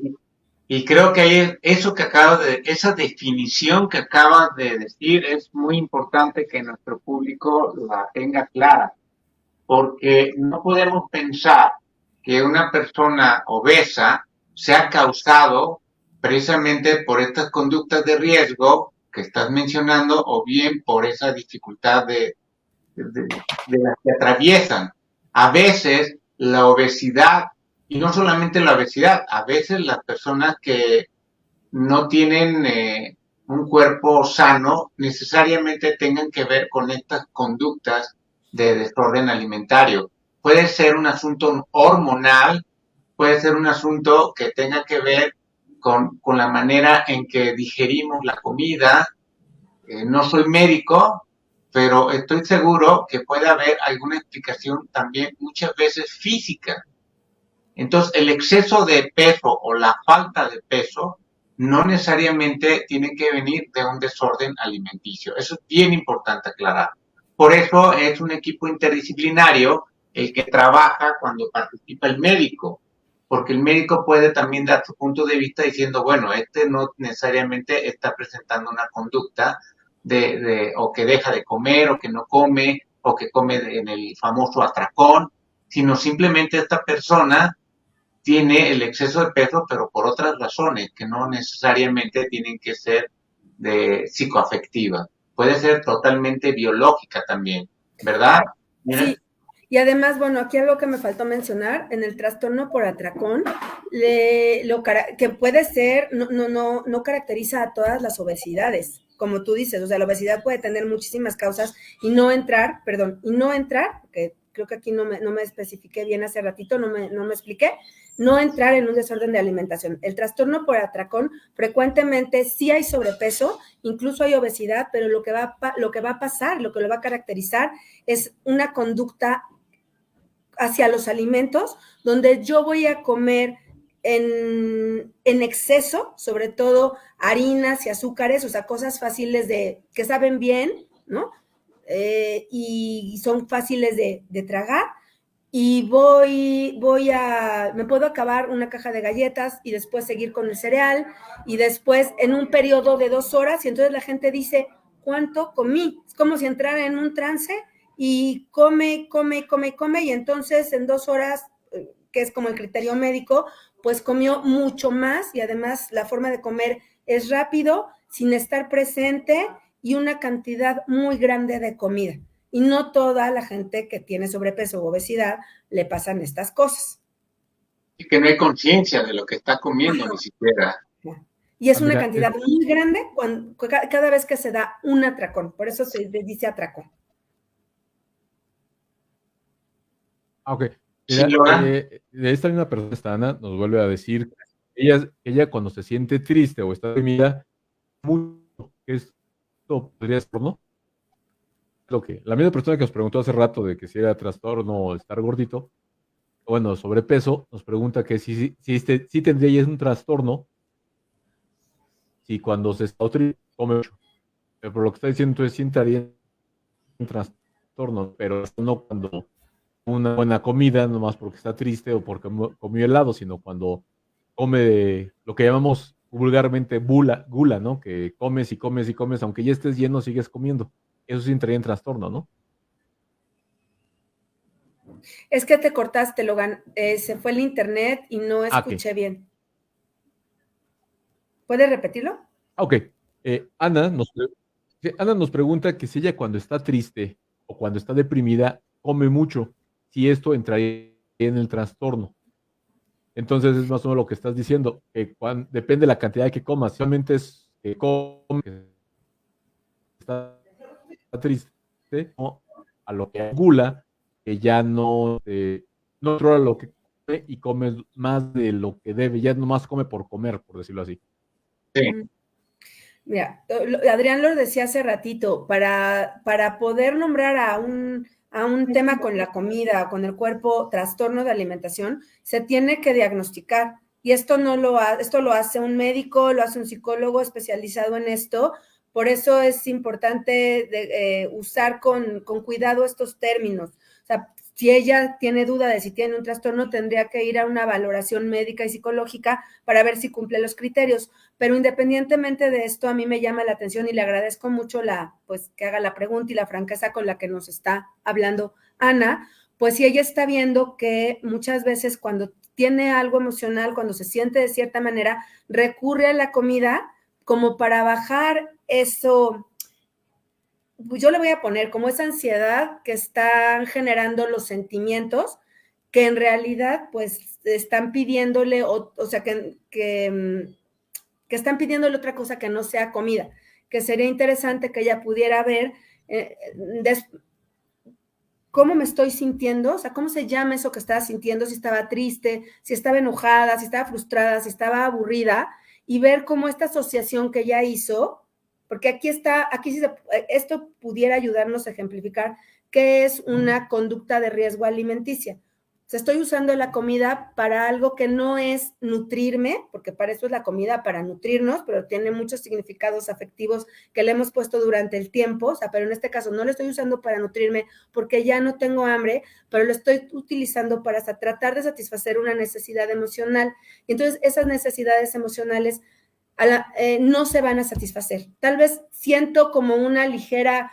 y creo que ahí esa definición que acabas de decir es muy importante que nuestro público la tenga clara, porque no podemos pensar que una persona obesa sea causado precisamente por estas conductas de riesgo que estás mencionando o bien por esa dificultad de las que atraviesan. A veces la obesidad, y no solamente la obesidad, a veces las personas que no tienen un cuerpo sano necesariamente tengan que ver con estas conductas de desorden alimentario. Puede ser un asunto hormonal, puede ser un asunto que tenga que ver con la manera en que digerimos la comida. No soy médico, pero estoy seguro que puede haber alguna explicación también muchas veces física. Entonces, el exceso de peso o la falta de peso no necesariamente tiene que venir de un desorden alimenticio. Eso es bien importante aclarar. Por eso es un equipo interdisciplinario el que trabaja cuando participa el médico, porque el médico puede también dar su punto de vista diciendo, bueno, este no necesariamente está presentando una conducta o que deja de comer, o que no come, o que come en el famoso atracón, sino simplemente esta persona tiene el exceso de peso, pero por otras razones que no necesariamente tienen que ser de psicoafectiva. Puede ser totalmente biológica también, ¿verdad? Mira. Sí, y además, bueno, aquí algo que me faltó mencionar, en el trastorno por atracón, que puede ser, no caracteriza a todas las obesidades, como tú dices, o sea, la obesidad puede tener muchísimas causas y no entrar, que creo que aquí no me especifiqué bien hace ratito, no me expliqué, no entrar en un desorden de alimentación. El trastorno por atracón frecuentemente sí hay sobrepeso, incluso hay obesidad, pero lo que va a pasar, lo que lo va a caracterizar es una conducta hacia los alimentos donde yo voy a comer en exceso, sobre todo harinas y azúcares, o sea, cosas fáciles que saben bien, ¿no? Y son fáciles de tragar, y me puedo acabar una caja de galletas y después seguir con el cereal, y después en un periodo de 2 horas, y entonces la gente dice, ¿cuánto comí? Es como si entrara en un trance y come, y entonces en 2 horas, que es como el criterio médico, pues comió mucho más, y además la forma de comer es rápido, sin estar presente, y una cantidad muy grande de comida. Y no toda la gente que tiene sobrepeso u obesidad le pasan estas cosas. Y que no hay conciencia de lo que está comiendo. Ajá. Ni siquiera. Y es una cantidad muy grande cada vez que se da un atracón. Por eso se dice atracón. Ok. Mira, de esta misma persona, Ana, nos vuelve a decir que ella cuando se siente triste o está deprimida, mucho, que esto podría ser, ¿no? La misma persona que nos preguntó hace rato de que si era trastorno o estar gordito, bueno, sobrepeso, nos pregunta que si tendría ella un trastorno, si cuando se está triste come mucho. Pero por lo que está diciendo, entonces sí entraría un trastorno, pero no cuando una buena comida, nomás porque está triste o porque comió helado, sino cuando come lo que llamamos vulgarmente gula, ¿no? Que comes y comes y comes, aunque ya estés lleno, sigues comiendo. Eso sí entraría en trastorno, ¿no? Es que te cortaste, Logan. Se fue el internet y no escuché bien. ¿Puedes repetirlo? Ok. Ana nos pregunta que si ella cuando está triste o cuando está deprimida come mucho, si esto entraría en el trastorno. Entonces es más o menos lo que estás diciendo, que depende de la cantidad que comas. Si solamente es que come, está triste, o a lo que gula, que ya no controla lo que come y come más de lo que debe, ya nomás come por comer, por decirlo así. Sí. Mira, Adrián lo decía hace ratito, para poder nombrar a un tema con la comida, con el cuerpo, trastorno de alimentación, se tiene que diagnosticar. Y esto esto lo hace un médico, lo hace un psicólogo especializado en esto. Por eso es importante usar con cuidado estos términos. O sea, si ella tiene duda de si tiene un trastorno, tendría que ir a una valoración médica y psicológica para ver si cumple los criterios. Pero independientemente de esto, a mí me llama la atención y le agradezco mucho pues que haga la pregunta y la franqueza con la que nos está hablando Ana, pues si ella está viendo que muchas veces cuando tiene algo emocional, cuando se siente de cierta manera, recurre a la comida como para bajar eso. Yo le voy a poner como esa ansiedad que están generando los sentimientos, que en realidad pues están pidiéndole, o sea, que están pidiéndole otra cosa que no sea comida, que sería interesante que ella pudiera ver cómo me estoy sintiendo, o sea, cómo se llama eso que estaba sintiendo, si estaba triste, si estaba enojada, si estaba frustrada, si estaba aburrida, y ver cómo esta asociación que ella hizo, porque aquí sí esto pudiera ayudarnos a ejemplificar qué es una conducta de riesgo alimenticia. O sea, estoy usando la comida para algo que no es nutrirme, porque para eso es la comida, para nutrirnos, pero tiene muchos significados afectivos que le hemos puesto durante el tiempo, o sea, pero en este caso no lo estoy usando para nutrirme porque ya no tengo hambre, pero lo estoy utilizando para hasta tratar de satisfacer una necesidad emocional. Y entonces esas necesidades emocionales no se van a satisfacer. Tal vez siento como una ligera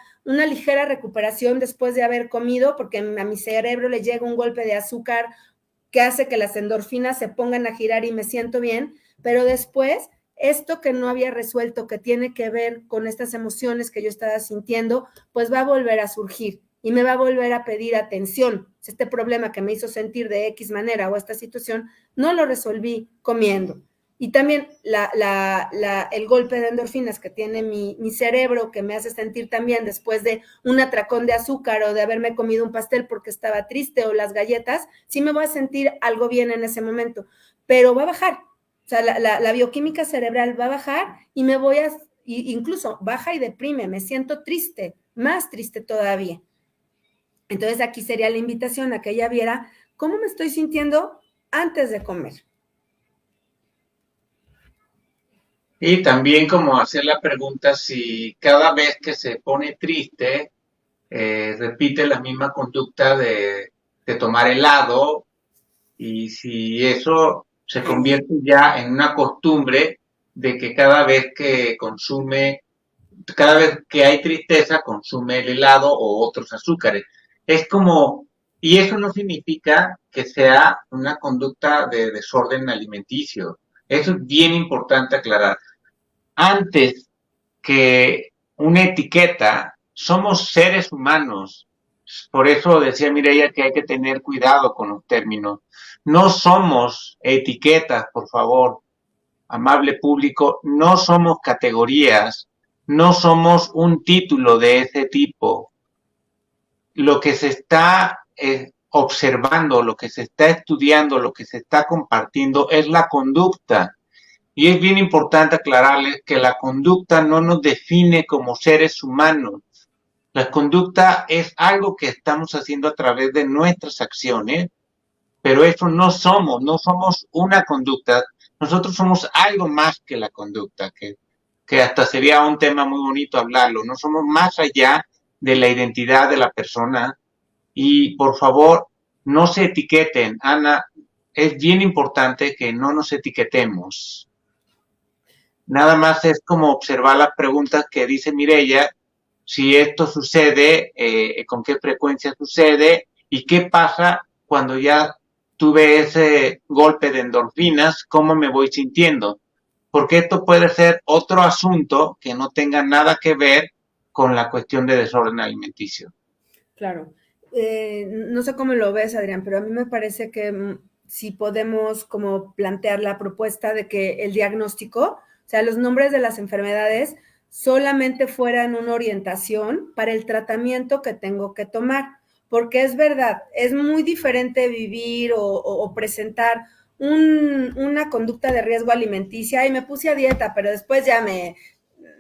recuperación después de haber comido, porque a mi cerebro le llega un golpe de azúcar que hace que las endorfinas se pongan a girar y me siento bien, pero después, esto que no había resuelto, que tiene que ver con estas emociones que yo estaba sintiendo, pues va a volver a surgir y me va a volver a pedir atención. Este problema que me hizo sentir de X manera o esta situación, no lo resolví comiendo. Y también el golpe de endorfinas que tiene mi cerebro, que me hace sentir también después de un atracón de azúcar o de haberme comido un pastel porque estaba triste o las galletas, sí me voy a sentir algo bien en ese momento, pero va a bajar. O sea, la bioquímica cerebral va a bajar y incluso baja y deprime, me siento triste, más triste todavía. Entonces aquí sería la invitación a que ella viera cómo me estoy sintiendo antes de comer. Y también como hacer la pregunta si cada vez que se pone triste, repite la misma conducta de tomar helado, y si eso se convierte ya en una costumbre de que cada vez que hay tristeza, consume el helado o otros azúcares. Es como, y eso no significa que sea una conducta de desorden alimenticio. Eso es bien importante aclarar. Antes que una etiqueta, somos seres humanos. Por eso decía Mireia que hay que tener cuidado con los términos. No somos etiquetas, por favor, amable público, no somos categorías, no somos un título de ese tipo. Lo que se está observando, lo que se está estudiando, lo que se está compartiendo es la conducta. Y es bien importante aclararles que la conducta no nos define como seres humanos. La conducta es algo que estamos haciendo a través de nuestras acciones, pero eso no somos una conducta. Nosotros somos algo más que la conducta, que hasta sería un tema muy bonito hablarlo. No somos más allá de la identidad de la persona. Y por favor, no se etiqueten. Ana, es bien importante que no nos etiquetemos. Nada más es como observar las preguntas que dice Mireia, si esto sucede, con qué frecuencia sucede y qué pasa cuando ya tuve ese golpe de endorfinas, cómo me voy sintiendo. Porque esto puede ser otro asunto que no tenga nada que ver con la cuestión de desorden alimenticio. Claro. No sé cómo lo ves, Adrián, pero a mí me parece que si podemos como plantear la propuesta de que el diagnóstico, o sea, los nombres de las enfermedades solamente fueran una orientación para el tratamiento que tengo que tomar, porque es verdad, es muy diferente vivir o presentar una conducta de riesgo alimenticia y me puse a dieta, pero después ya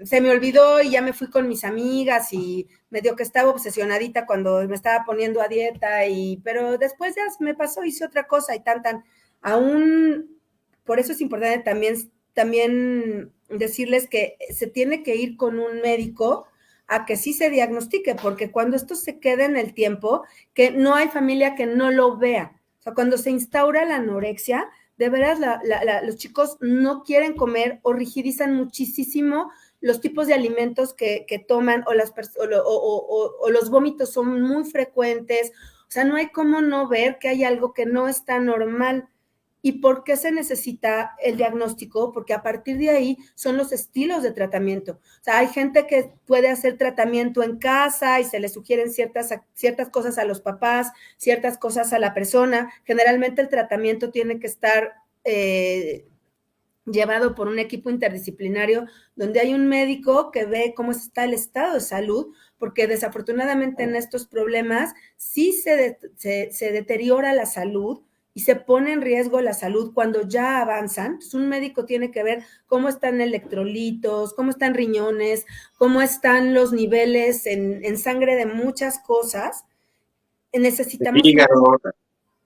se me olvidó y ya me fui con mis amigas y medio que estaba obsesionadita cuando me estaba poniendo a dieta, pero después ya me pasó, hice otra cosa y aún, por eso es importante también decirles que se tiene que ir con un médico a que sí se diagnostique, porque cuando esto se queda en el tiempo, que no hay familia que no lo vea. O sea, cuando se instaura la anorexia, de veras los chicos no quieren comer o rigidizan muchísimo los tipos de alimentos que toman o los vómitos son muy frecuentes. O sea, no hay cómo no ver que hay algo que no está normal. ¿Y por qué se necesita el diagnóstico? Porque a partir de ahí son los estilos de tratamiento. O sea, hay gente que puede hacer tratamiento en casa y se le sugieren ciertas cosas a los papás, ciertas cosas a la persona. Generalmente el tratamiento tiene que estar llevado por un equipo interdisciplinario donde hay un médico que ve cómo está el estado de salud, porque desafortunadamente en estos problemas sí se deteriora la salud y se pone en riesgo la salud cuando ya avanzan. Entonces, un médico tiene que ver cómo están electrolitos, cómo están riñones, cómo están los niveles en sangre de muchas cosas. Necesitamos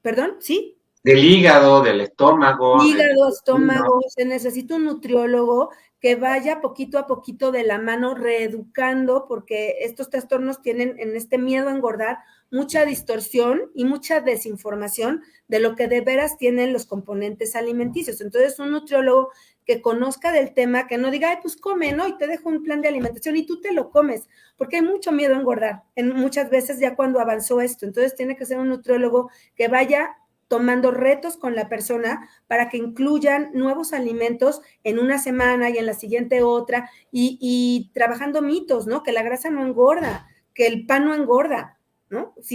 ¿Perdón? ¿Sí? Del hígado, del estómago, del Hígado, intestino. estómago, se necesita un nutriólogo que vaya poquito a poquito de la mano reeducando, porque estos trastornos tienen en este miedo a engordar mucha distorsión y mucha desinformación de lo que de veras tienen los componentes alimenticios. Entonces, un nutriólogo que conozca del tema, que no diga, ay, pues come, ¿no? Y te dejo un plan de alimentación y tú te lo comes, porque hay mucho miedo a engordar, muchas veces ya cuando avanzó esto. Entonces, tiene que ser un nutriólogo que vaya tomando retos con la persona para que incluyan nuevos alimentos en una semana y en la siguiente otra, y trabajando mitos, ¿no? Que la grasa no engorda, que el pan no engorda, ¿no? Es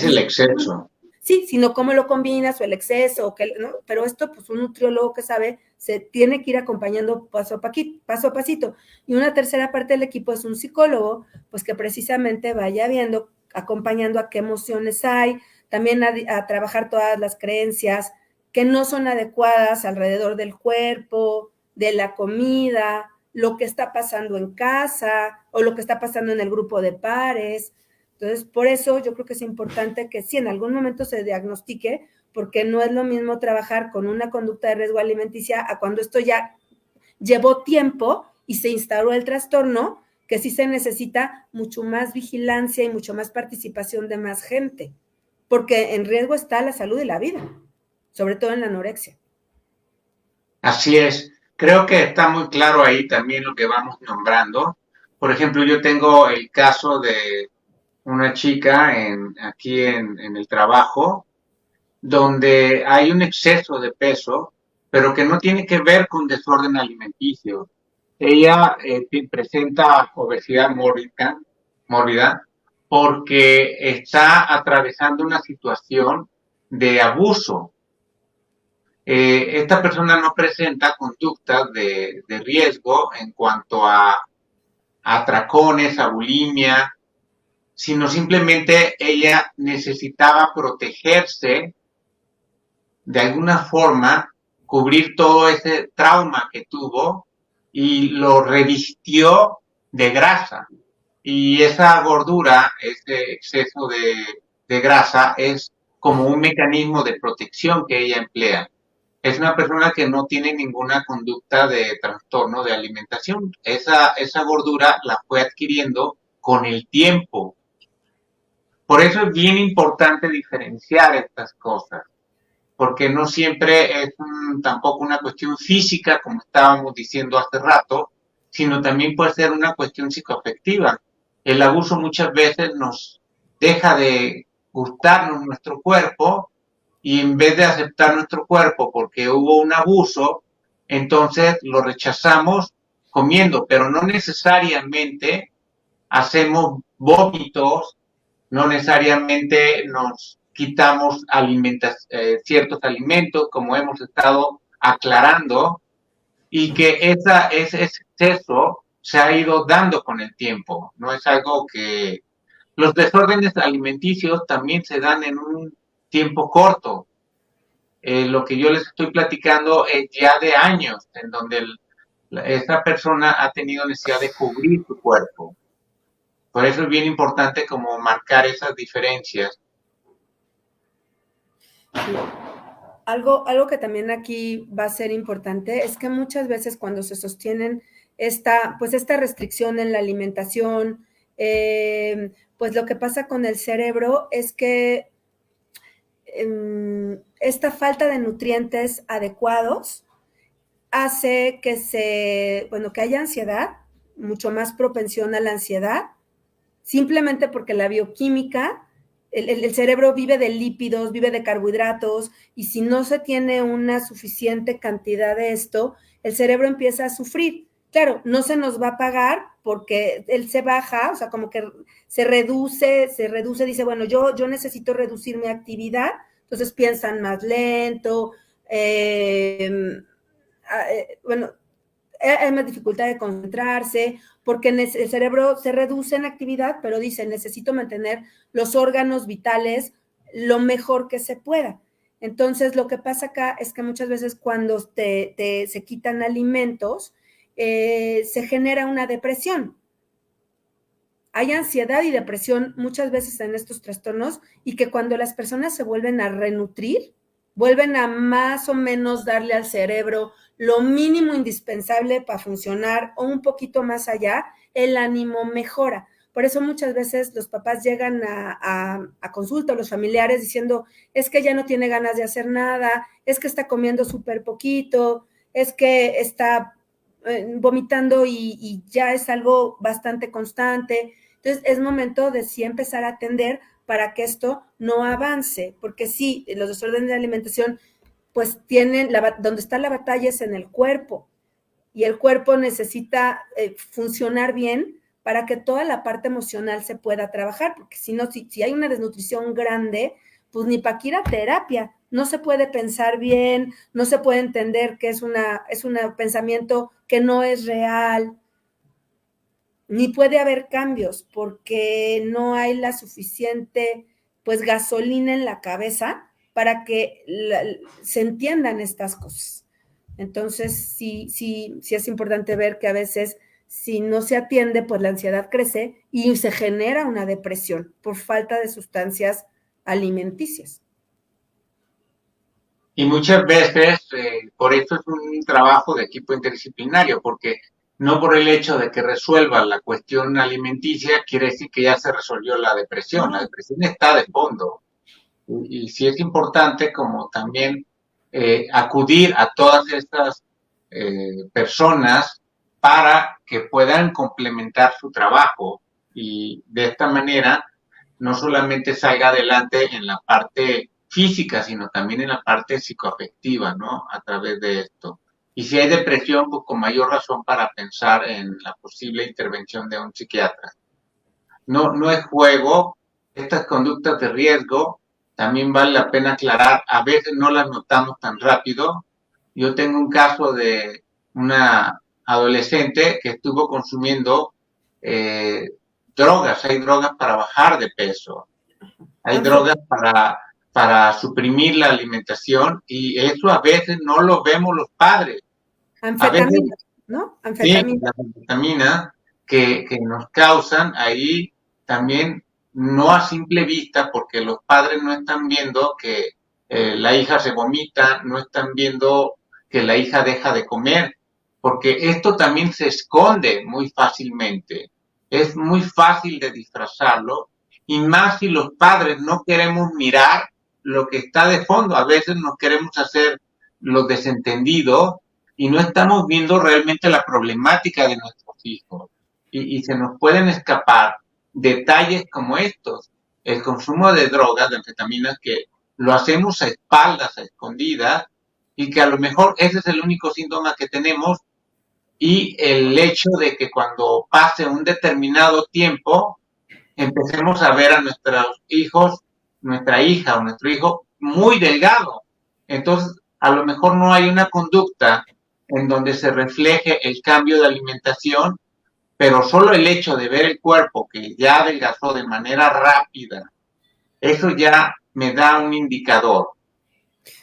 el exceso. Sí, sino cómo lo combinas o el exceso, ¿no? Pero esto, pues un nutriólogo que sabe, se tiene que ir acompañando paso a pasito. Y una tercera parte del equipo es un psicólogo, pues que precisamente vaya viendo, acompañando a qué emociones hay, también a trabajar todas las creencias que no son adecuadas alrededor del cuerpo, de la comida, lo que está pasando en casa o lo que está pasando en el grupo de pares. Entonces, por eso yo creo que es importante que sí en algún momento se diagnostique, porque no es lo mismo trabajar con una conducta de riesgo alimenticia a cuando esto ya llevó tiempo y se instauró el trastorno, que sí se necesita mucho más vigilancia y mucho más participación de más gente, porque en riesgo está la salud y la vida, sobre todo en la anorexia. Así es. Creo que está muy claro ahí también lo que vamos nombrando. Por ejemplo, yo tengo el caso de una chica aquí en el trabajo, donde hay un exceso de peso, pero que no tiene que ver con desorden alimenticio. Ella presenta obesidad mórbida porque está atravesando una situación de abuso. Esta persona no presenta conductas de riesgo en cuanto a atracones, a bulimia, sino simplemente ella necesitaba protegerse de alguna forma, cubrir todo ese trauma que tuvo y lo revistió de grasa. Y esa gordura, ese exceso de grasa es como un mecanismo de protección que ella emplea. Es una persona que no tiene ninguna conducta de trastorno de alimentación. Esa gordura la fue adquiriendo con el tiempo. Por eso es bien importante diferenciar estas cosas, porque no siempre es tampoco una cuestión física, como estábamos diciendo hace rato, sino también puede ser una cuestión psicoafectiva. El abuso muchas veces nos deja de gustarnos nuestro cuerpo, y en vez de aceptar nuestro cuerpo porque hubo un abuso, entonces lo rechazamos comiendo, pero no necesariamente hacemos vómitos, no necesariamente nos quitamos ciertos alimentos, como hemos estado aclarando, y que ese exceso se ha ido dando con el tiempo. No es algo que... Los desórdenes alimenticios también se dan en un tiempo corto. Lo que yo les estoy platicando es ya de años, en donde esa persona ha tenido necesidad de cubrir su cuerpo. Por eso es bien importante como marcar esas diferencias. Sí. Algo que también aquí va a ser importante es que muchas veces cuando se sostienen esta restricción en la alimentación, pues lo que pasa con el cerebro es que esta falta de nutrientes adecuados hace que haya ansiedad, mucho más propensión a la ansiedad, simplemente porque la bioquímica, el cerebro vive de lípidos, vive de carbohidratos, y si no se tiene una suficiente cantidad de esto, el cerebro empieza a sufrir. Claro, no se nos va a pagar porque él se baja, o sea, como que se reduce, dice, bueno, yo necesito reducir mi actividad, entonces piensan más lento, bueno, hay más dificultad de concentrarse, porque el cerebro se reduce en actividad, pero dice, necesito mantener los órganos vitales lo mejor que se pueda. Entonces, lo que pasa acá es que muchas veces cuando se quitan alimentos, se genera una depresión. hay ansiedad y depresión muchas veces en estos trastornos y que cuando las personas se vuelven a renutrir, vuelven a más o menos darle al cerebro lo mínimo indispensable para funcionar o un poquito más allá, el ánimo mejora. Por eso muchas veces los papás llegan a consulta, los familiares diciendo, es que ya no tiene ganas de hacer nada, es que está comiendo súper poquito, es que está vomitando y ya es algo bastante constante. Entonces es momento de sí empezar a atender para que esto no avance, porque sí, los desórdenes de alimentación pues tienen, donde está la batalla es en el cuerpo, y el cuerpo necesita funcionar bien para que toda la parte emocional se pueda trabajar, porque si no, si hay una desnutrición grande, pues ni para que ir a terapia, no se puede pensar bien, no se puede entender que es un pensamiento que no es real, ni puede haber cambios, porque no hay la suficiente, pues, gasolina en la cabeza para que se entiendan estas cosas. Entonces, sí es importante ver que a veces, si no se atiende, pues la ansiedad crece y se genera una depresión por falta de sustancias alimenticias. Y muchas veces, por eso es un trabajo de equipo interdisciplinario, porque no por el hecho de que resuelva la cuestión alimenticia quiere decir que ya se resolvió la depresión. La depresión está de fondo. Y sí es importante como también acudir a todas estas personas para que puedan complementar su trabajo y de esta manera no solamente salga adelante en la parte física, sino también en la parte psicoafectiva, ¿no? A través de esto. Y si hay depresión, pues con mayor razón para pensar en la posible intervención de un psiquiatra. No es juego, estas conductas de riesgo también vale la pena aclarar, a veces no las notamos tan rápido. Yo tengo un caso de una adolescente que estuvo consumiendo drogas, hay drogas para bajar de peso, hay drogas para suprimir la alimentación y eso a veces no lo vemos los padres. Anfetamina, ¿no? Anfetamina. Sí, la anfetamina que nos causan ahí también, no a simple vista, porque los padres no están viendo que la hija se vomita, no están viendo que la hija deja de comer, porque esto también se esconde muy fácilmente, es muy fácil de disfrazarlo, y más si los padres no queremos mirar lo que está de fondo, a veces nos queremos hacer los desentendidos, y no estamos viendo realmente la problemática de nuestros hijos. Y se nos pueden escapar detalles como estos. El consumo de drogas, de anfetaminas, que lo hacemos a espaldas, a escondidas, y que a lo mejor ese es el único síntoma que tenemos, y el hecho de que cuando pase un determinado tiempo, empecemos a ver a nuestros hijos, nuestra hija o nuestro hijo muy delgado. Entonces, a lo mejor no hay una conducta en donde se refleje el cambio de alimentación, pero solo el hecho de ver el cuerpo que ya adelgazó de manera rápida, eso ya me da un indicador.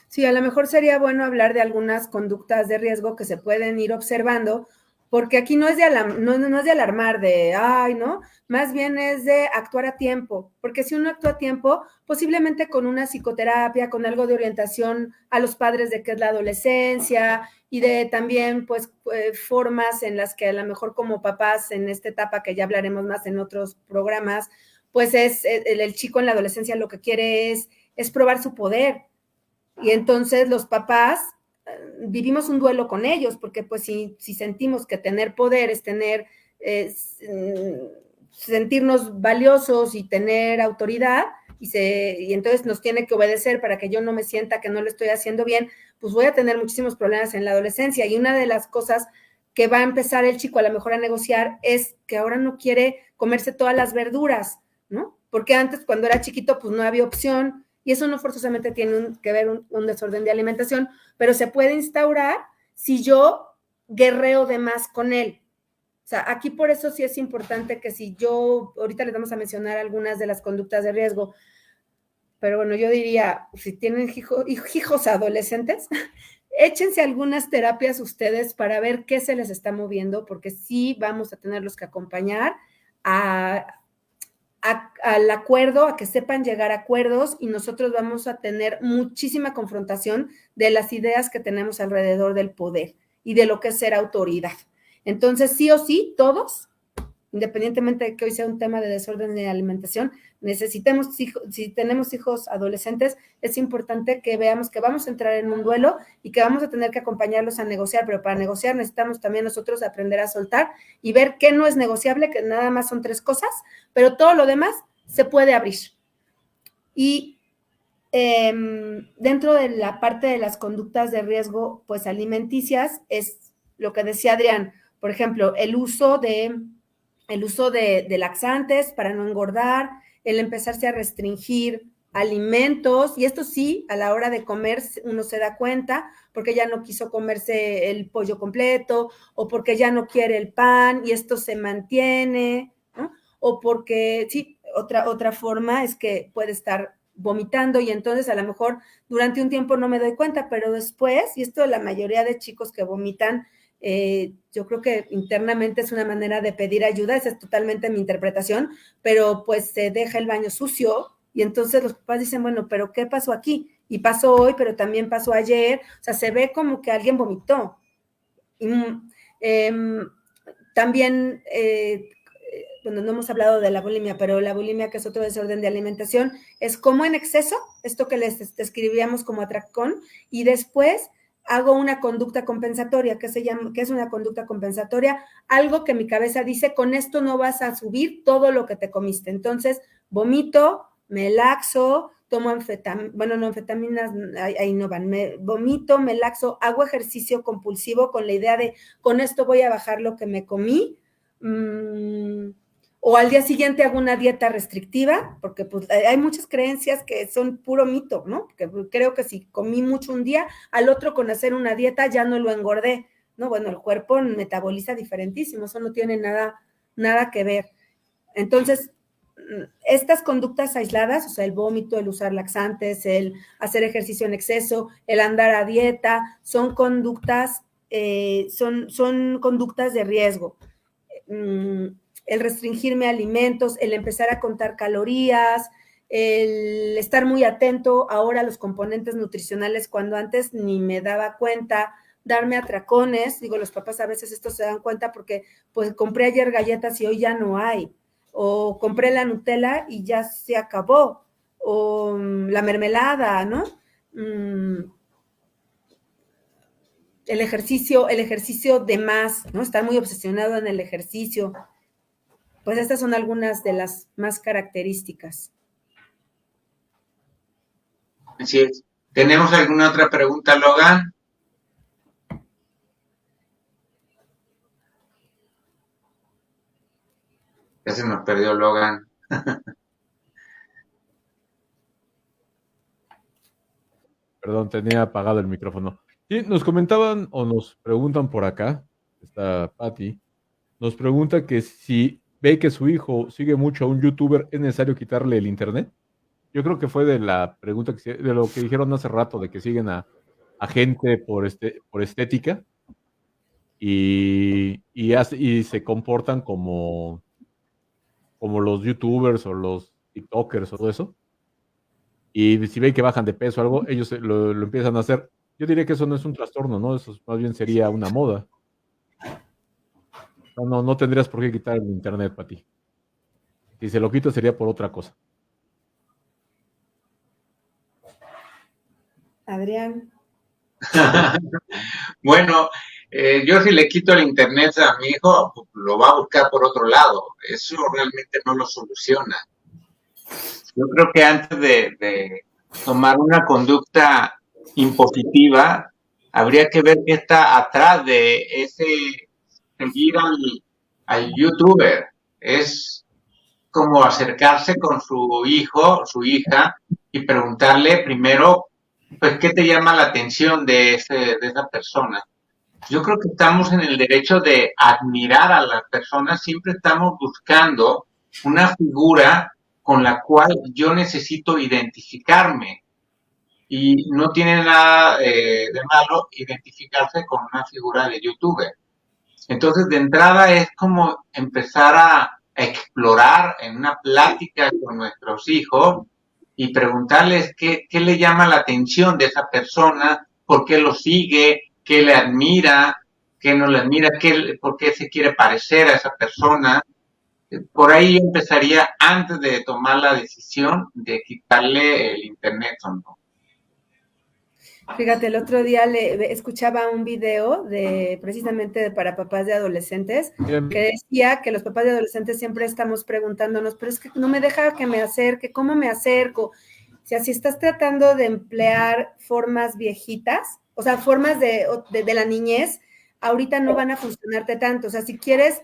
Sí, a lo mejor sería bueno hablar de algunas conductas de riesgo que se pueden ir observando, porque aquí no es de alarmar, de, ay, ¿no? Más bien es de actuar a tiempo, porque si uno actúa a tiempo, posiblemente con una psicoterapia, con algo de orientación a los padres de qué es la adolescencia y de también, pues, formas en las que a lo mejor como papás en esta etapa, que ya hablaremos más en otros programas, pues es el chico en la adolescencia lo que quiere es probar su poder. Y entonces los papás vivimos un duelo con ellos, porque pues si sentimos que tener poder es tener, sentirnos valiosos y tener autoridad, y entonces nos tiene que obedecer para que yo no me sienta que no lo estoy haciendo bien, pues voy a tener muchísimos problemas en la adolescencia. Y una de las cosas que va a empezar el chico a lo mejor a negociar es que ahora no quiere comerse todas las verduras, ¿no? Porque antes, cuando era chiquito, pues no había opción. Y eso no forzosamente tiene que ver un desorden de alimentación, pero se puede instaurar si yo guerreo de más con él. O sea, aquí por eso sí es importante que si yo, ahorita les vamos a mencionar algunas de las conductas de riesgo, pero bueno, yo diría, si tienen hijos adolescentes, échense algunas terapias ustedes para ver qué se les está moviendo, porque sí vamos a tenerlos que acompañar al acuerdo, a que sepan llegar a acuerdos, y nosotros vamos a tener muchísima confrontación de las ideas que tenemos alrededor del poder y de lo que es ser autoridad. Entonces, sí o sí, todos, independientemente de que hoy sea un tema de desorden de alimentación, necesitemos, si tenemos hijos adolescentes, es importante que veamos que vamos a entrar en un duelo y que vamos a tener que acompañarlos a negociar, pero para negociar necesitamos también nosotros aprender a soltar y ver qué no es negociable, que nada más son 3 cosas, pero todo lo demás se puede abrir. Y dentro de la parte de las conductas de riesgo, pues alimenticias, es lo que decía Adrián, por ejemplo, el uso de laxantes para no engordar, el empezarse a restringir alimentos, y esto sí, a la hora de comer uno se da cuenta, porque ya no quiso comerse el pollo completo, o porque ya no quiere el pan, y esto se mantiene, ¿no? O porque, sí, otra forma es que puede estar vomitando, y entonces a lo mejor durante un tiempo no me doy cuenta, pero después, y esto la mayoría de chicos que vomitan, yo creo que internamente es una manera de pedir ayuda, esa es totalmente mi interpretación, pero pues se deja el baño sucio y entonces los papás dicen, bueno, pero ¿qué pasó aquí? Y pasó hoy, pero también pasó ayer, o sea, se ve como que alguien vomitó. Y, también, bueno, no hemos hablado de la bulimia, pero la bulimia, que es otro desorden de alimentación, es como en exceso, esto que les describíamos como atracón, y después hago una conducta compensatoria, que es una conducta compensatoria, algo que mi cabeza dice, con esto no vas a subir todo lo que te comiste. Entonces, vomito, me laxo, tomo anfetaminas, ahí no van, vomito, me laxo, hago ejercicio compulsivo con la idea de, con esto voy a bajar lo que me comí, o al día siguiente hago una dieta restrictiva, porque pues hay muchas creencias que son puro mito, ¿no? Que creo que si comí mucho un día, al otro con hacer una dieta ya no lo engordé, ¿no? Bueno, el cuerpo metaboliza diferentísimo, eso no tiene nada que ver. Entonces, estas conductas aisladas, o sea, el vómito, el usar laxantes, el hacer ejercicio en exceso, el andar a dieta, son conductas de riesgo. El restringirme alimentos, el empezar a contar calorías, el estar muy atento ahora a los componentes nutricionales cuando antes ni me daba cuenta, darme atracones, digo, los papás a veces esto se dan cuenta porque pues compré ayer galletas y hoy ya no hay, o compré la Nutella y ya se acabó, o la mermelada, ¿no? El ejercicio de más, ¿no? Estar muy obsesionado en el ejercicio. Pues estas son algunas de las más características. Así es. ¿Tenemos alguna otra pregunta, Logan? Ya se nos perdió Logan. Perdón, tenía apagado el micrófono. Sí, nos comentaban o nos preguntan por acá, está Patty, nos pregunta que si ve que su hijo sigue mucho a un youtuber, ¿es necesario quitarle el internet? Yo creo que fue de la pregunta de lo que dijeron hace rato, de que siguen a gente por estética y se comportan como los youtubers o los tiktokers o todo eso. Y si ven que bajan de peso o algo, ellos lo empiezan a hacer. Yo diría que eso no es un trastorno, ¿no? Eso más bien sería una moda. No tendrías por qué quitar el internet para ti. Si se lo quito sería por otra cosa. Adrián. Bueno, yo si le quito el internet a mi hijo, pues, lo va a buscar por otro lado. Eso realmente no lo soluciona. Yo creo que antes de tomar una conducta impositiva, habría que ver qué está atrás de ese seguir al youtuber. Es como acercarse con su hijo, su hija, y preguntarle primero, pues, ¿qué te llama la atención de esa persona? Yo creo que estamos en el derecho de admirar a las personas, siempre estamos buscando una figura con la cual yo necesito identificarme. Y no tiene nada de malo identificarse con una figura de youtuber. Entonces, de entrada es como empezar a explorar en una plática con nuestros hijos y preguntarles qué le llama la atención de esa persona, por qué lo sigue, qué le admira, qué no le admira, por qué se quiere parecer a esa persona. Por ahí yo empezaría antes de tomar la decisión de quitarle el internet o no. Fíjate, el otro día escuchaba un video precisamente para papás de adolescentes que decía que los papás de adolescentes siempre estamos preguntándonos, pero es que no me deja que me acerque, ¿cómo me acerco? O sea, si estás tratando de emplear formas viejitas, o sea, formas de la niñez, ahorita no van a funcionarte tanto. O sea, si quieres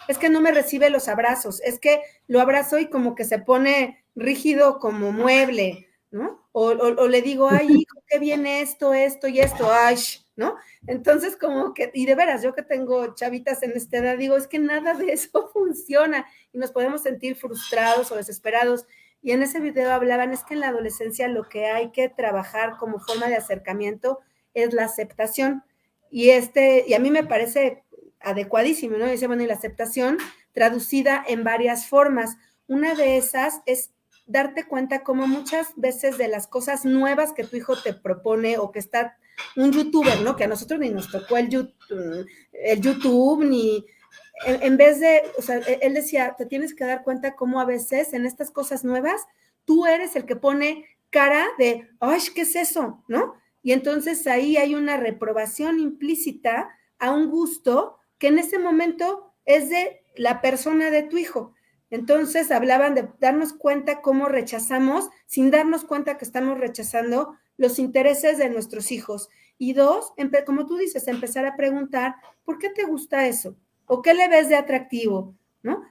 es que no me recibe los abrazos, es que lo abrazo y como que se pone rígido como mueble, ¿no? O le digo, ay, hijo, qué bien esto y esto, ay, ¿no? Entonces, como que, y de veras, yo que tengo chavitas en esta edad, digo, es que nada de eso funciona y nos podemos sentir frustrados o desesperados. Y en ese video hablaban, es que en la adolescencia lo que hay que trabajar como forma de acercamiento es la aceptación. Y a mí me parece adecuadísimo, ¿no? Dice, bueno, y la aceptación traducida en varias formas. Una de esas es darte cuenta como muchas veces de las cosas nuevas que tu hijo te propone o que está un youtuber, ¿no? Que a nosotros ni nos tocó el YouTube, ni en vez de, o sea, él decía, te tienes que dar cuenta cómo a veces en estas cosas nuevas, tú eres el que pone cara de, ay, ¿qué es eso? ¿No? Y entonces ahí hay una reprobación implícita a un gusto que en ese momento es de la persona de tu hijo. Entonces hablaban de darnos cuenta cómo rechazamos, sin darnos cuenta que estamos rechazando los intereses de nuestros hijos. Y dos, como tú dices, empezar a preguntar, ¿por qué te gusta eso? ¿O qué le ves de atractivo?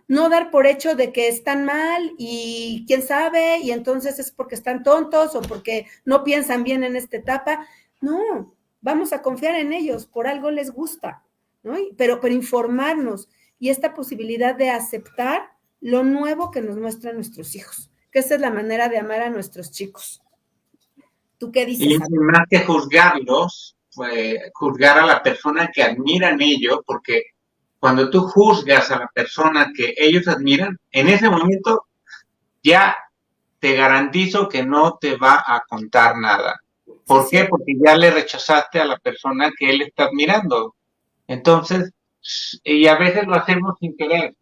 No dar por hecho de que están mal y quién sabe, y entonces es porque están tontos o porque no piensan bien en esta etapa. No, vamos a confiar en ellos, por algo les gusta, ¿no? Pero informarnos y esta posibilidad de aceptar lo nuevo que nos muestran nuestros hijos, que esa es la manera de amar a nuestros chicos. ¿Tú qué dices? Y más que juzgarlos, juzgar a la persona que admiran ellos, porque cuando tú juzgas a la persona que ellos admiran, en ese momento ya te garantizo que no te va a contar nada. ¿Por qué? Porque ya le rechazaste a la persona que él está admirando. Entonces, y a veces lo hacemos sin querer.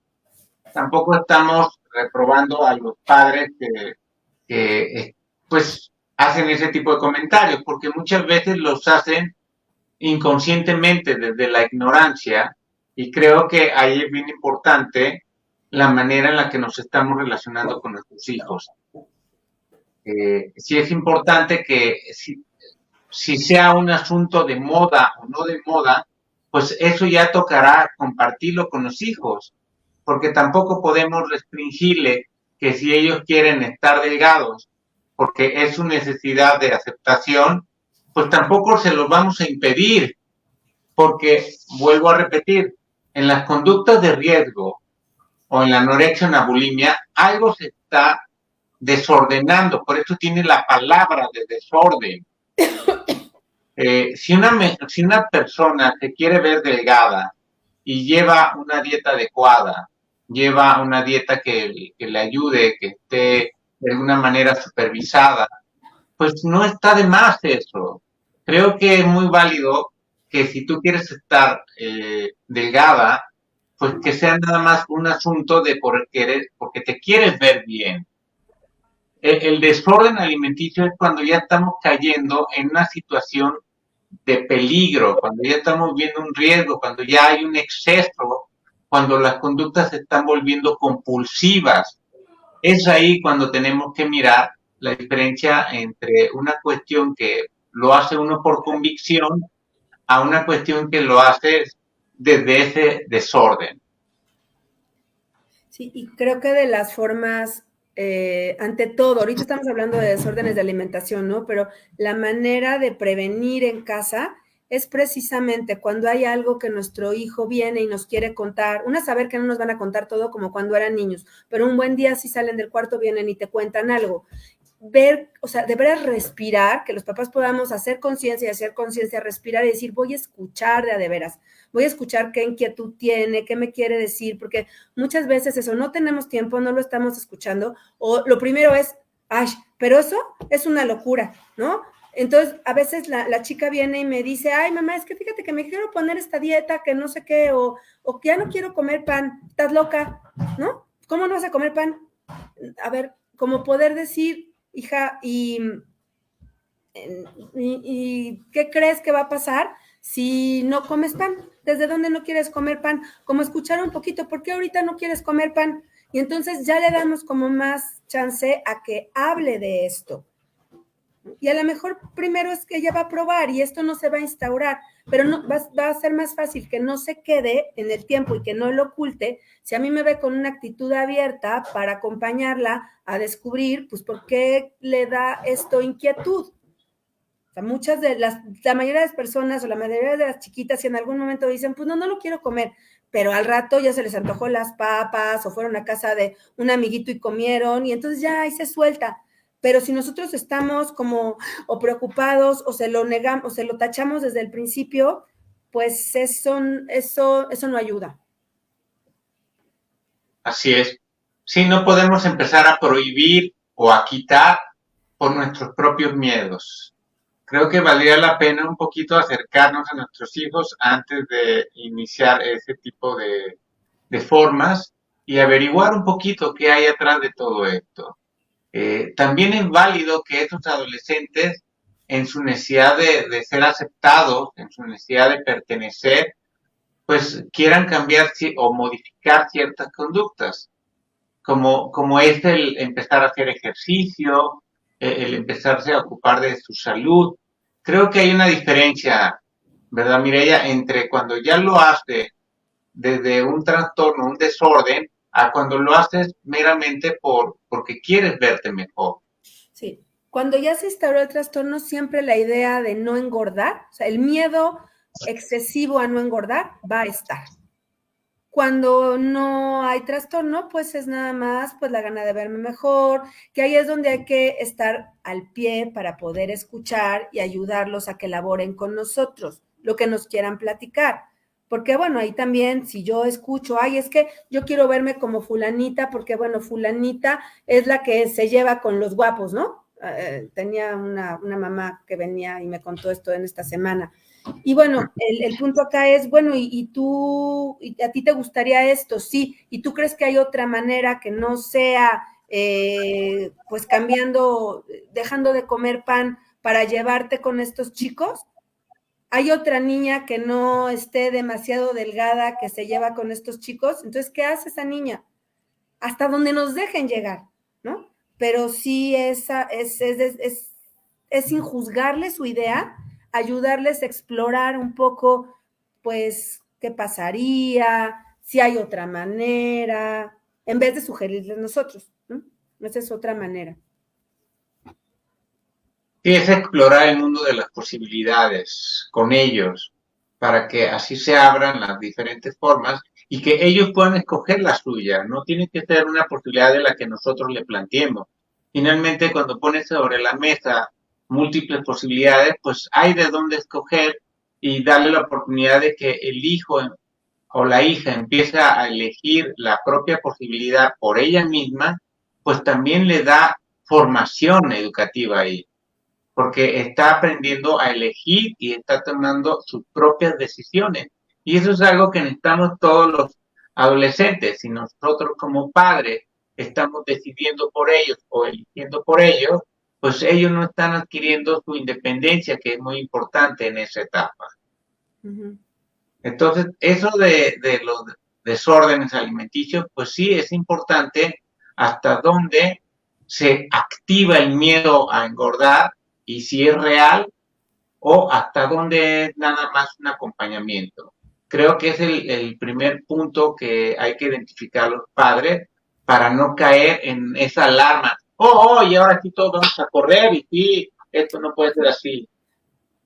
Tampoco estamos reprobando a los padres que pues hacen ese tipo de comentarios, porque muchas veces los hacen inconscientemente desde la ignorancia, y creo que ahí es bien importante la manera en la que nos estamos relacionando con nuestros hijos. Sí es importante que si sea un asunto de moda o no de moda, pues eso ya tocará compartirlo con los hijos, porque tampoco podemos restringirle que si ellos quieren estar delgados, porque es su necesidad de aceptación, pues tampoco se los vamos a impedir, porque, vuelvo a repetir, en las conductas de riesgo o en la anorexia o en la bulimia, algo se está desordenando, por eso tiene la palabra de desorden. Si una persona se quiere ver delgada y lleva una dieta adecuada, lleva una dieta que le ayude, que esté de alguna manera supervisada, pues no está de más eso. Creo que es muy válido que si tú quieres estar delgada, pues que sea nada más un asunto de porque te quieres ver bien. El desorden alimenticio es cuando ya estamos cayendo en una situación de peligro, cuando ya estamos viendo un riesgo, cuando ya hay un exceso, cuando las conductas se están volviendo compulsivas. Es ahí cuando tenemos que mirar la diferencia entre una cuestión que lo hace uno por convicción a una cuestión que lo hace desde ese desorden. Sí, y creo que de las formas, ante todo, ahorita estamos hablando de desórdenes de alimentación, ¿no? Pero la manera de prevenir en casa es precisamente cuando hay algo que nuestro hijo viene y nos quiere contar, saber que no nos van a contar todo como cuando eran niños, pero un buen día si salen del cuarto vienen y te cuentan algo. ver, o sea, de veras respirar, que los papás podamos hacer conciencia, respirar y decir, voy a escuchar de a de veras, voy a escuchar qué inquietud tiene, qué me quiere decir, porque muchas veces eso, no tenemos tiempo, no lo estamos escuchando, o lo primero es, ay, pero eso es una locura, ¿no? Entonces, a veces la chica viene y me dice, ay, mamá, es que fíjate que me quiero poner esta dieta, que no sé qué, o que ya no quiero comer pan, estás loca, ¿no? ¿Cómo no vas a comer pan? A ver, como poder decir, hija, ¿y qué crees que va a pasar si no comes pan? ¿Desde dónde no quieres comer pan? Como escuchar un poquito, ¿por qué ahorita no quieres comer pan? Y entonces ya le damos como más chance a que hable de esto. Y a lo mejor primero es que ella va a probar y esto no se va a instaurar, pero no, va a ser más fácil que no se quede en el tiempo y que no lo oculte si a mí me ve con una actitud abierta para acompañarla a descubrir, pues, por qué le da esto inquietud. O sea, la mayoría de las personas o la mayoría de las chiquitas, si en algún momento dicen, pues no lo quiero comer, pero al rato ya se les antojó las papas o fueron a casa de un amiguito y comieron y entonces ya ahí se suelta. Pero si nosotros estamos como o preocupados o se lo negamos o se lo tachamos desde el principio, pues eso no ayuda. Así es. Sí, no podemos empezar a prohibir o a quitar por nuestros propios miedos. Creo que valdría la pena un poquito acercarnos a nuestros hijos antes de iniciar ese tipo de formas y averiguar un poquito qué hay atrás de todo esto. También es válido que estos adolescentes, en su necesidad de ser aceptados, en su necesidad de pertenecer, pues quieran cambiar o modificar ciertas conductas, como es el empezar a hacer ejercicio, el empezarse a ocupar de su salud. Creo que hay una diferencia, ¿verdad, Mireia?, entre cuando ya lo hace desde un trastorno, un desorden, a cuando lo haces meramente porque quieres verte mejor. Sí, cuando ya se instauró el trastorno, siempre la idea de no engordar, o sea, el miedo excesivo a no engordar va a estar. Cuando no hay trastorno, pues es nada más pues la gana de verme mejor, que ahí es donde hay que estar al pie para poder escuchar y ayudarlos a que elaboren con nosotros lo que nos quieran platicar. Porque, bueno, ahí también, si yo escucho, ay, es que yo quiero verme como fulanita, porque, bueno, fulanita es la que se lleva con los guapos, ¿no? Tenía una mamá que venía y me contó esto en esta semana. Y bueno, el punto acá es, bueno, y a ti te gustaría esto, sí, y tú crees que hay otra manera que no sea, pues cambiando, dejando de comer pan para llevarte con estos chicos. Hay otra niña que no esté demasiado delgada que se lleva con estos chicos, entonces, ¿qué hace esa niña? Hasta donde nos dejen llegar, ¿no? Pero sí es sin juzgarle su idea, ayudarles a explorar un poco, pues, qué pasaría, si hay otra manera, en vez de sugerirles nosotros, ¿no? Esa es otra manera. Sí, es explorar el mundo de las posibilidades con ellos, para que así se abran las diferentes formas y que ellos puedan escoger la suya. No tiene que ser una posibilidad de la que nosotros le planteemos. Finalmente, cuando pones sobre la mesa múltiples posibilidades, pues hay de dónde escoger y darle la oportunidad de que el hijo o la hija empiece a elegir la propia posibilidad por ella misma, pues también le da formación educativa ahí, porque está aprendiendo a elegir y está tomando sus propias decisiones. Y eso es algo que necesitamos todos los adolescentes. Si nosotros como padres estamos decidiendo por ellos o eligiendo por ellos, pues ellos no están adquiriendo su independencia, que es muy importante en esa etapa. Uh-huh. Entonces, eso de los desórdenes alimenticios, pues sí es importante hasta dónde se activa el miedo a engordar y si es real o hasta dónde es nada más un acompañamiento. Creo que es el primer punto que hay que identificar los padres para no caer en esa alarma. Y ahora sí todos vamos a correr y sí, esto no puede ser así.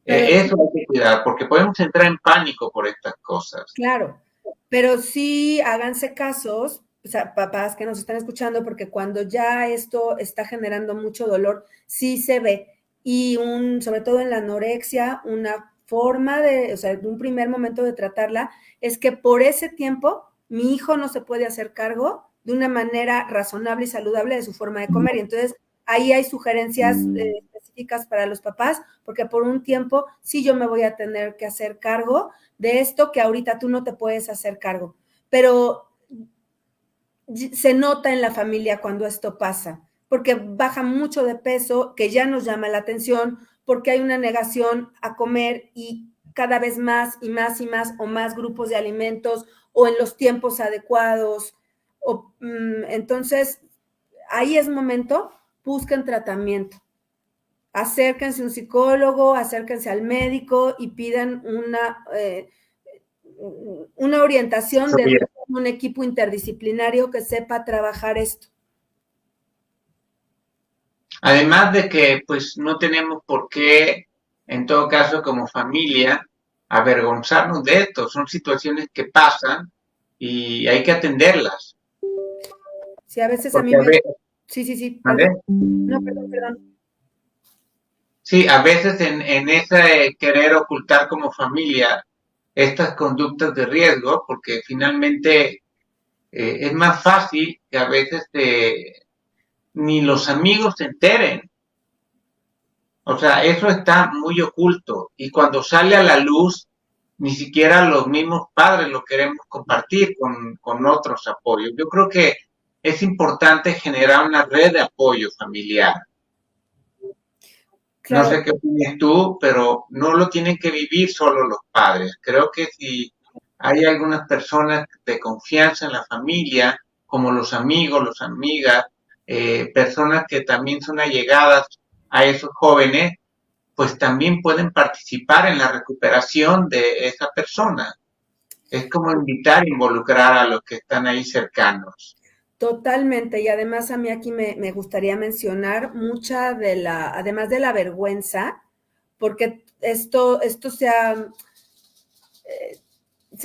Eso hay que cuidar, porque podemos entrar en pánico por estas cosas. Claro, pero sí háganse casos o sea, papás que nos están escuchando, porque cuando ya esto está generando mucho dolor, sí se ve. Y sobre todo en la anorexia, una forma o sea, un primer momento de tratarla es que por ese tiempo mi hijo no se puede hacer cargo de una manera razonable y saludable de su forma de comer. Y entonces ahí hay sugerencias específicas para los papás, porque por un tiempo sí yo me voy a tener que hacer cargo de esto que ahorita tú no te puedes hacer cargo. Pero se nota en la familia cuando esto pasa, porque baja mucho de peso, que ya nos llama la atención, porque hay una negación a comer y cada vez más y más y más o más grupos de alimentos o en los tiempos adecuados. Entonces, ahí es momento, busquen tratamiento. Acérquense a un psicólogo, acérquense al médico y pidan una orientación de un equipo interdisciplinario que sepa trabajar esto. Además de que pues no tenemos por qué, en todo caso como familia, avergonzarnos de esto. Son situaciones que pasan y hay que atenderlas. Sí, a veces porque a mí me... Sí. ¿Vale? No, perdón. Sí, a veces en ese querer ocultar como familia estas conductas de riesgo, porque finalmente es más fácil que a veces ni los amigos se enteren. O sea, eso está muy oculto y cuando sale a la luz, ni siquiera los mismos padres lo queremos compartir con otros apoyos. Yo creo que es importante generar una red de apoyo familiar. Claro. No sé qué opinas tú, pero no lo tienen que vivir solo los padres. Creo que si hay algunas personas de confianza en la familia, como los amigos, las amigas, personas que también son allegadas a esos jóvenes, pues también pueden participar en la recuperación de esa persona. Es como invitar, involucrar a los que están ahí cercanos. Totalmente, y además a mí aquí me gustaría mencionar además de la vergüenza, porque esto se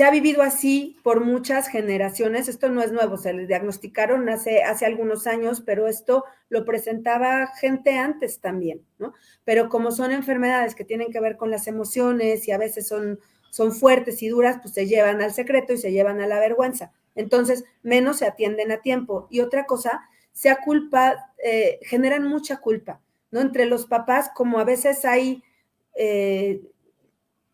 ha vivido así por muchas generaciones, esto no es nuevo, se les diagnosticaron hace algunos años, pero esto lo presentaba gente antes también, ¿no? Pero como son enfermedades que tienen que ver con las emociones y a veces son fuertes y duras, pues se llevan al secreto y se llevan a la vergüenza. Entonces, menos se atienden a tiempo. Y otra cosa, generan mucha culpa, ¿no? Entre los papás, como a veces hay...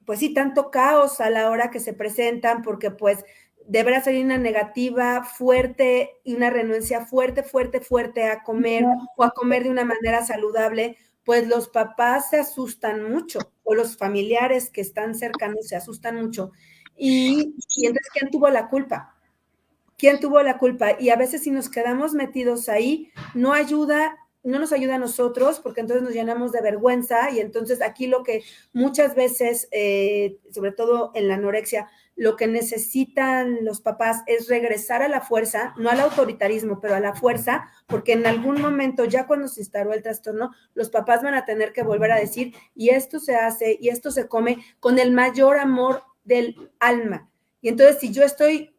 pues sí, tanto caos a la hora que se presentan, porque pues deberá ser una negativa fuerte y una renuencia fuerte a comer o a comer de una manera saludable, pues los papás se asustan mucho o los familiares que están cercanos se asustan mucho. Y entonces, ¿quién tuvo la culpa? ¿Quién tuvo la culpa? Y a veces si nos quedamos metidos ahí, no nos ayuda a nosotros, porque entonces nos llenamos de vergüenza y entonces aquí lo que muchas veces, sobre todo en la anorexia, lo que necesitan los papás es regresar a la fuerza, no al autoritarismo, pero a la fuerza, porque en algún momento, ya cuando se instaló el trastorno, los papás van a tener que volver a decir, y esto se hace, y esto se come con el mayor amor del alma. Y entonces, si yo estoy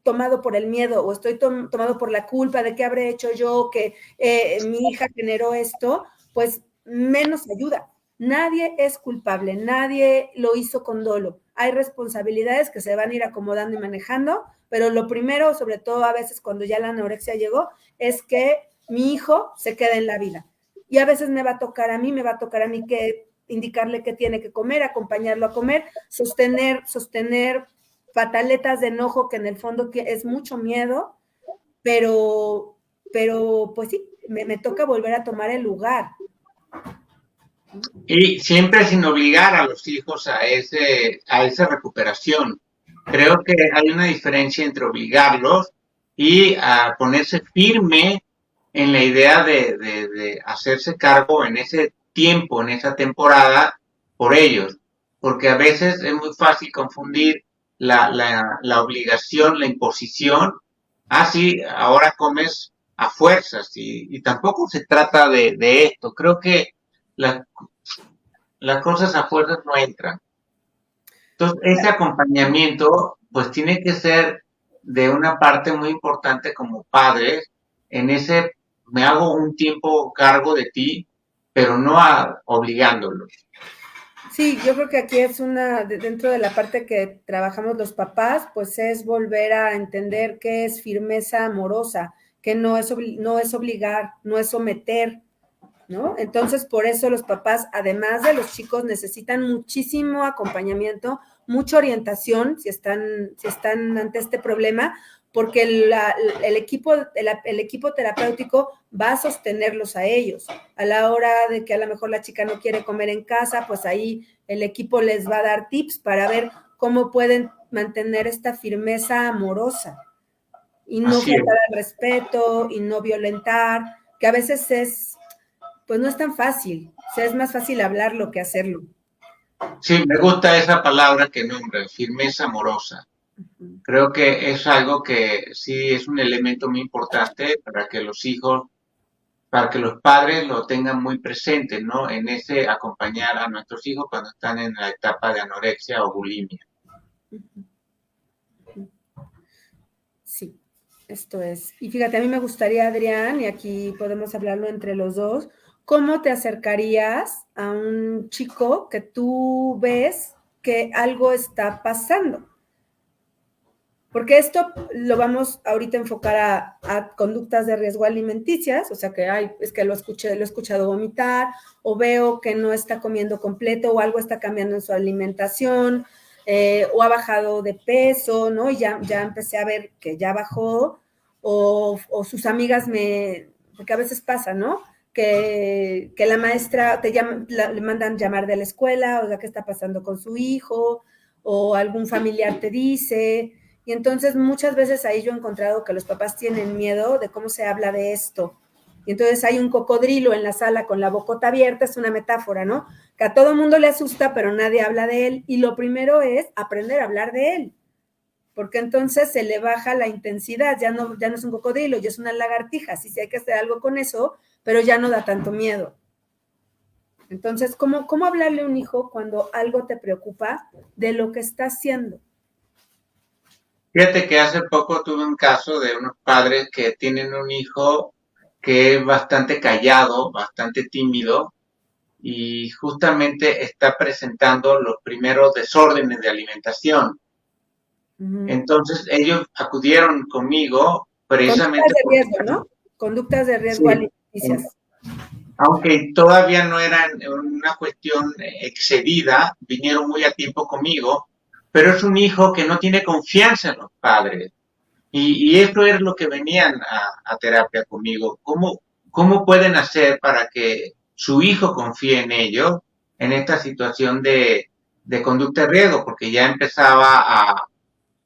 tomado por el miedo o estoy tomado por la culpa de qué habré hecho yo, que mi hija generó esto, pues menos ayuda. Nadie es culpable, nadie lo hizo con dolo. Hay responsabilidades que se van a ir acomodando y manejando, pero lo primero, sobre todo a veces cuando ya la anorexia llegó, es que mi hijo se quede en la vida. Y a veces me va a tocar a mí que indicarle qué tiene que comer, acompañarlo a comer, sostener pataletas de enojo que en el fondo es mucho miedo, pero pues sí, me toca volver a tomar el lugar. Y siempre sin obligar a los hijos a esa recuperación. Creo que hay una diferencia entre obligarlos y a ponerse firme en la idea de hacerse cargo en ese tiempo, en esa temporada, por ellos. Porque a veces es muy fácil confundir la obligación, la imposición. Sí, ahora comes a fuerzas y tampoco se trata de esto. Creo que las cosas a fuerzas no entran. Entonces, ese acompañamiento, pues tiene que ser de una parte muy importante como padres, en ese me hago un tiempo cargo de ti, pero no obligándolo. Sí, yo creo que aquí es dentro de la parte que trabajamos los papás, pues es volver a entender qué es firmeza amorosa, que no es obligar, no es someter, ¿no? Entonces, por eso los papás, además de los chicos, necesitan muchísimo acompañamiento, mucha orientación si están ante este problema, porque el equipo terapéutico va a sostenerlos a ellos. A la hora de que a lo mejor la chica no quiere comer en casa, pues ahí el equipo les va a dar tips para ver cómo pueden mantener esta firmeza amorosa y no faltar al respeto y no violentar, que a veces pues no es tan fácil, o sea, es más fácil hablarlo que hacerlo. Sí, me gusta esa palabra que nombra, firmeza amorosa. Creo que es algo que sí es un elemento muy importante para que los hijos, para que los padres lo tengan muy presente, ¿no? En ese acompañar a nuestros hijos cuando están en la etapa de anorexia o bulimia. Sí, esto es. Y fíjate, a mí me gustaría, Adrián, y aquí podemos hablarlo entre los dos, ¿cómo te acercarías a un chico que tú ves que algo está pasando? Porque esto lo vamos ahorita a enfocar a conductas de riesgo alimenticias, o sea que es que lo he escuchado vomitar, o veo que no está comiendo completo, o algo está cambiando en su alimentación, o ha bajado de peso, ¿no? Y ya empecé a ver que ya bajó, o sus amigas porque a veces pasa, ¿no? Que la maestra le mandan llamar de la escuela, o sea, ¿qué está pasando con su hijo? O algún familiar te dice. Y entonces muchas veces ahí yo he encontrado que los papás tienen miedo de cómo se habla de esto. Y entonces hay un cocodrilo en la sala con la bocota abierta, es una metáfora, ¿no? Que a todo mundo le asusta, pero nadie habla de él. Y lo primero es aprender a hablar de él, porque entonces se le baja la intensidad, ya no es un cocodrilo, ya es una lagartija, sí hay que hacer algo con eso, pero ya no da tanto miedo. Entonces, ¿cómo hablarle a un hijo cuando algo te preocupa de lo que está haciendo? Fíjate que hace poco tuve un caso de unos padres que tienen un hijo que es bastante callado, bastante tímido y justamente está presentando los primeros desórdenes de alimentación. Uh-huh. Entonces ellos acudieron conmigo precisamente conductas de riesgo, ¿no? Conductas de riesgo alimenticias. Aunque todavía no eran una cuestión excedida, vinieron muy a tiempo conmigo, pero es un hijo que no tiene confianza en los padres. Y eso es lo que venían a terapia conmigo. ¿Cómo pueden hacer para que su hijo confíe en ellos en esta situación de conducta de riesgo? Porque ya empezaba a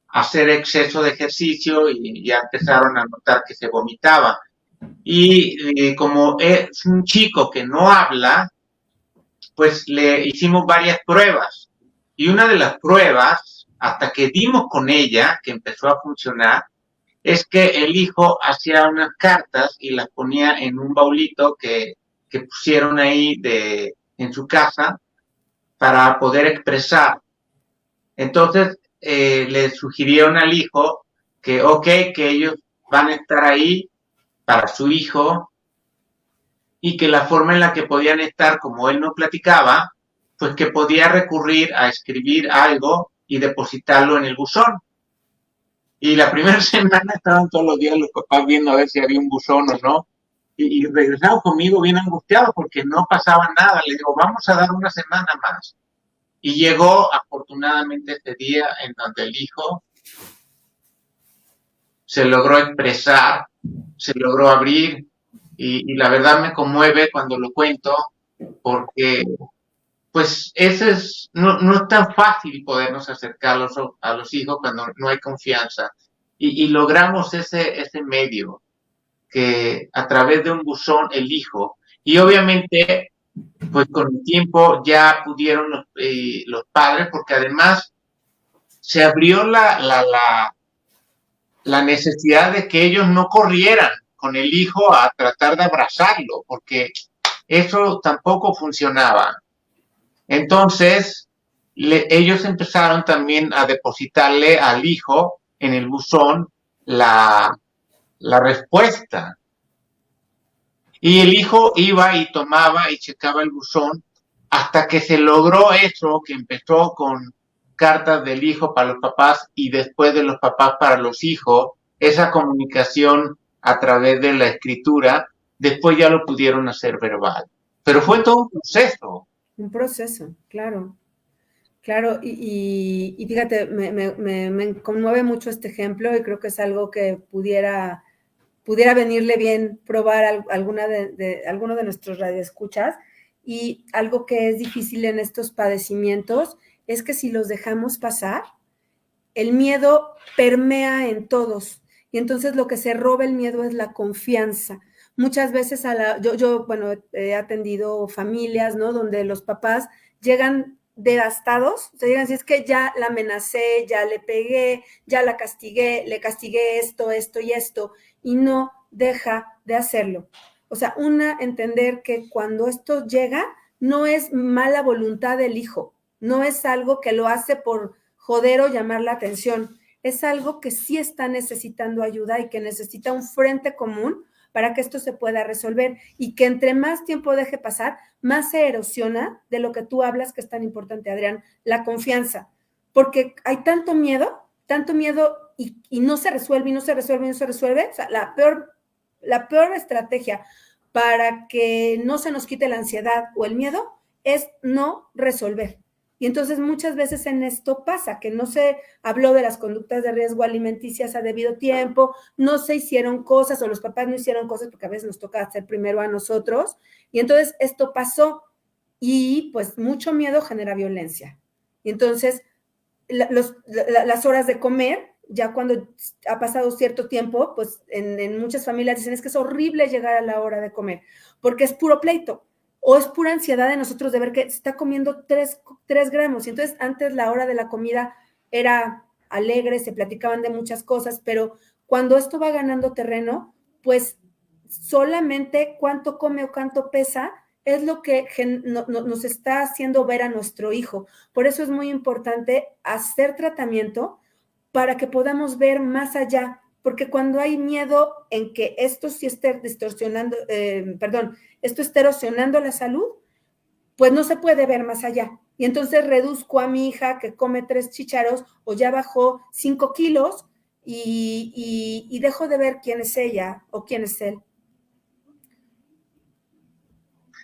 hacer exceso de ejercicio y ya empezaron a notar que se vomitaba. Y como es un chico que no habla, pues le hicimos varias pruebas. Y una de las pruebas, hasta que dimos con ella, que empezó a funcionar, es que el hijo hacía unas cartas y las ponía en un baulito que pusieron ahí en su casa para poder expresar. Entonces le sugirieron al hijo que que ellos van a estar ahí para su hijo y que la forma en la que podían estar, como él no platicaba, pues que podía recurrir a escribir algo y depositarlo en el buzón. Y la primera semana estaban todos los días los papás viendo a ver si había un buzón o no. Y regresaron conmigo bien angustiados porque no pasaba nada. Le digo, vamos a dar una semana más. Y llegó afortunadamente este día en donde el hijo se logró expresar, se logró abrir. Y la verdad me conmueve cuando lo cuento porque pues no es tan fácil podernos acercar a los hijos cuando no hay confianza. Y logramos ese medio que a través de un buzón el hijo. Y obviamente, pues con el tiempo ya pudieron los padres, porque además se abrió la necesidad de que ellos no corrieran con el hijo a tratar de abrazarlo, porque eso tampoco funcionaba. Entonces, ellos empezaron también a depositarle al hijo en el buzón la respuesta. Y el hijo iba y tomaba y checaba el buzón hasta que se logró eso, que empezó con cartas del hijo para los papás y después de los papás para los hijos, esa comunicación a través de la escritura, después ya lo pudieron hacer verbal. Pero fue todo un proceso. Un proceso, claro. Claro, y fíjate, me conmueve mucho este ejemplo y creo que es algo que pudiera venirle bien probar alguno de nuestros radioescuchas. Y algo que es difícil en estos padecimientos es que si los dejamos pasar, el miedo permea en todos. Y entonces lo que se roba el miedo es la confianza. Muchas veces bueno, he atendido familias, ¿no? Donde los papás llegan devastados, o sea, llegan, si es que ya la amenacé, ya le pegué, ya la castigué, le castigué esto y esto, y no deja de hacerlo. O sea, entender que cuando esto llega, no es mala voluntad del hijo, no es algo que lo hace por joder o llamar la atención, es algo que sí está necesitando ayuda y que necesita un frente común para que esto se pueda resolver y que entre más tiempo deje pasar, más se erosiona de lo que tú hablas, que es tan importante, Adrián, la confianza, porque hay tanto miedo y no se resuelve, o sea, la peor estrategia para que no se nos quite la ansiedad o el miedo es no resolver. Y entonces muchas veces en esto pasa que no se habló de las conductas de riesgo alimenticias a debido tiempo, no se hicieron cosas o los papás no hicieron cosas porque a veces nos toca hacer primero a nosotros. Y entonces esto pasó y pues mucho miedo genera violencia. Y entonces las horas de comer, ya cuando ha pasado cierto tiempo, pues en muchas familias dicen es que es horrible llegar a la hora de comer porque es puro pleito. O es pura ansiedad de nosotros de ver que se está comiendo 3 gramos. Y entonces antes la hora de la comida era alegre, se platicaban de muchas cosas, pero cuando esto va ganando terreno, pues solamente cuánto come o cuánto pesa es lo que nos está haciendo ver a nuestro hijo. Por eso es muy importante hacer tratamiento para que podamos ver más allá. Porque cuando hay miedo en que esto sí esté distorsionando, esto está erosionando la salud, pues no se puede ver más allá. Y entonces reduzco a mi hija que come 3 chícharos o ya bajó 5 kilos y dejo de ver quién es ella o quién es él.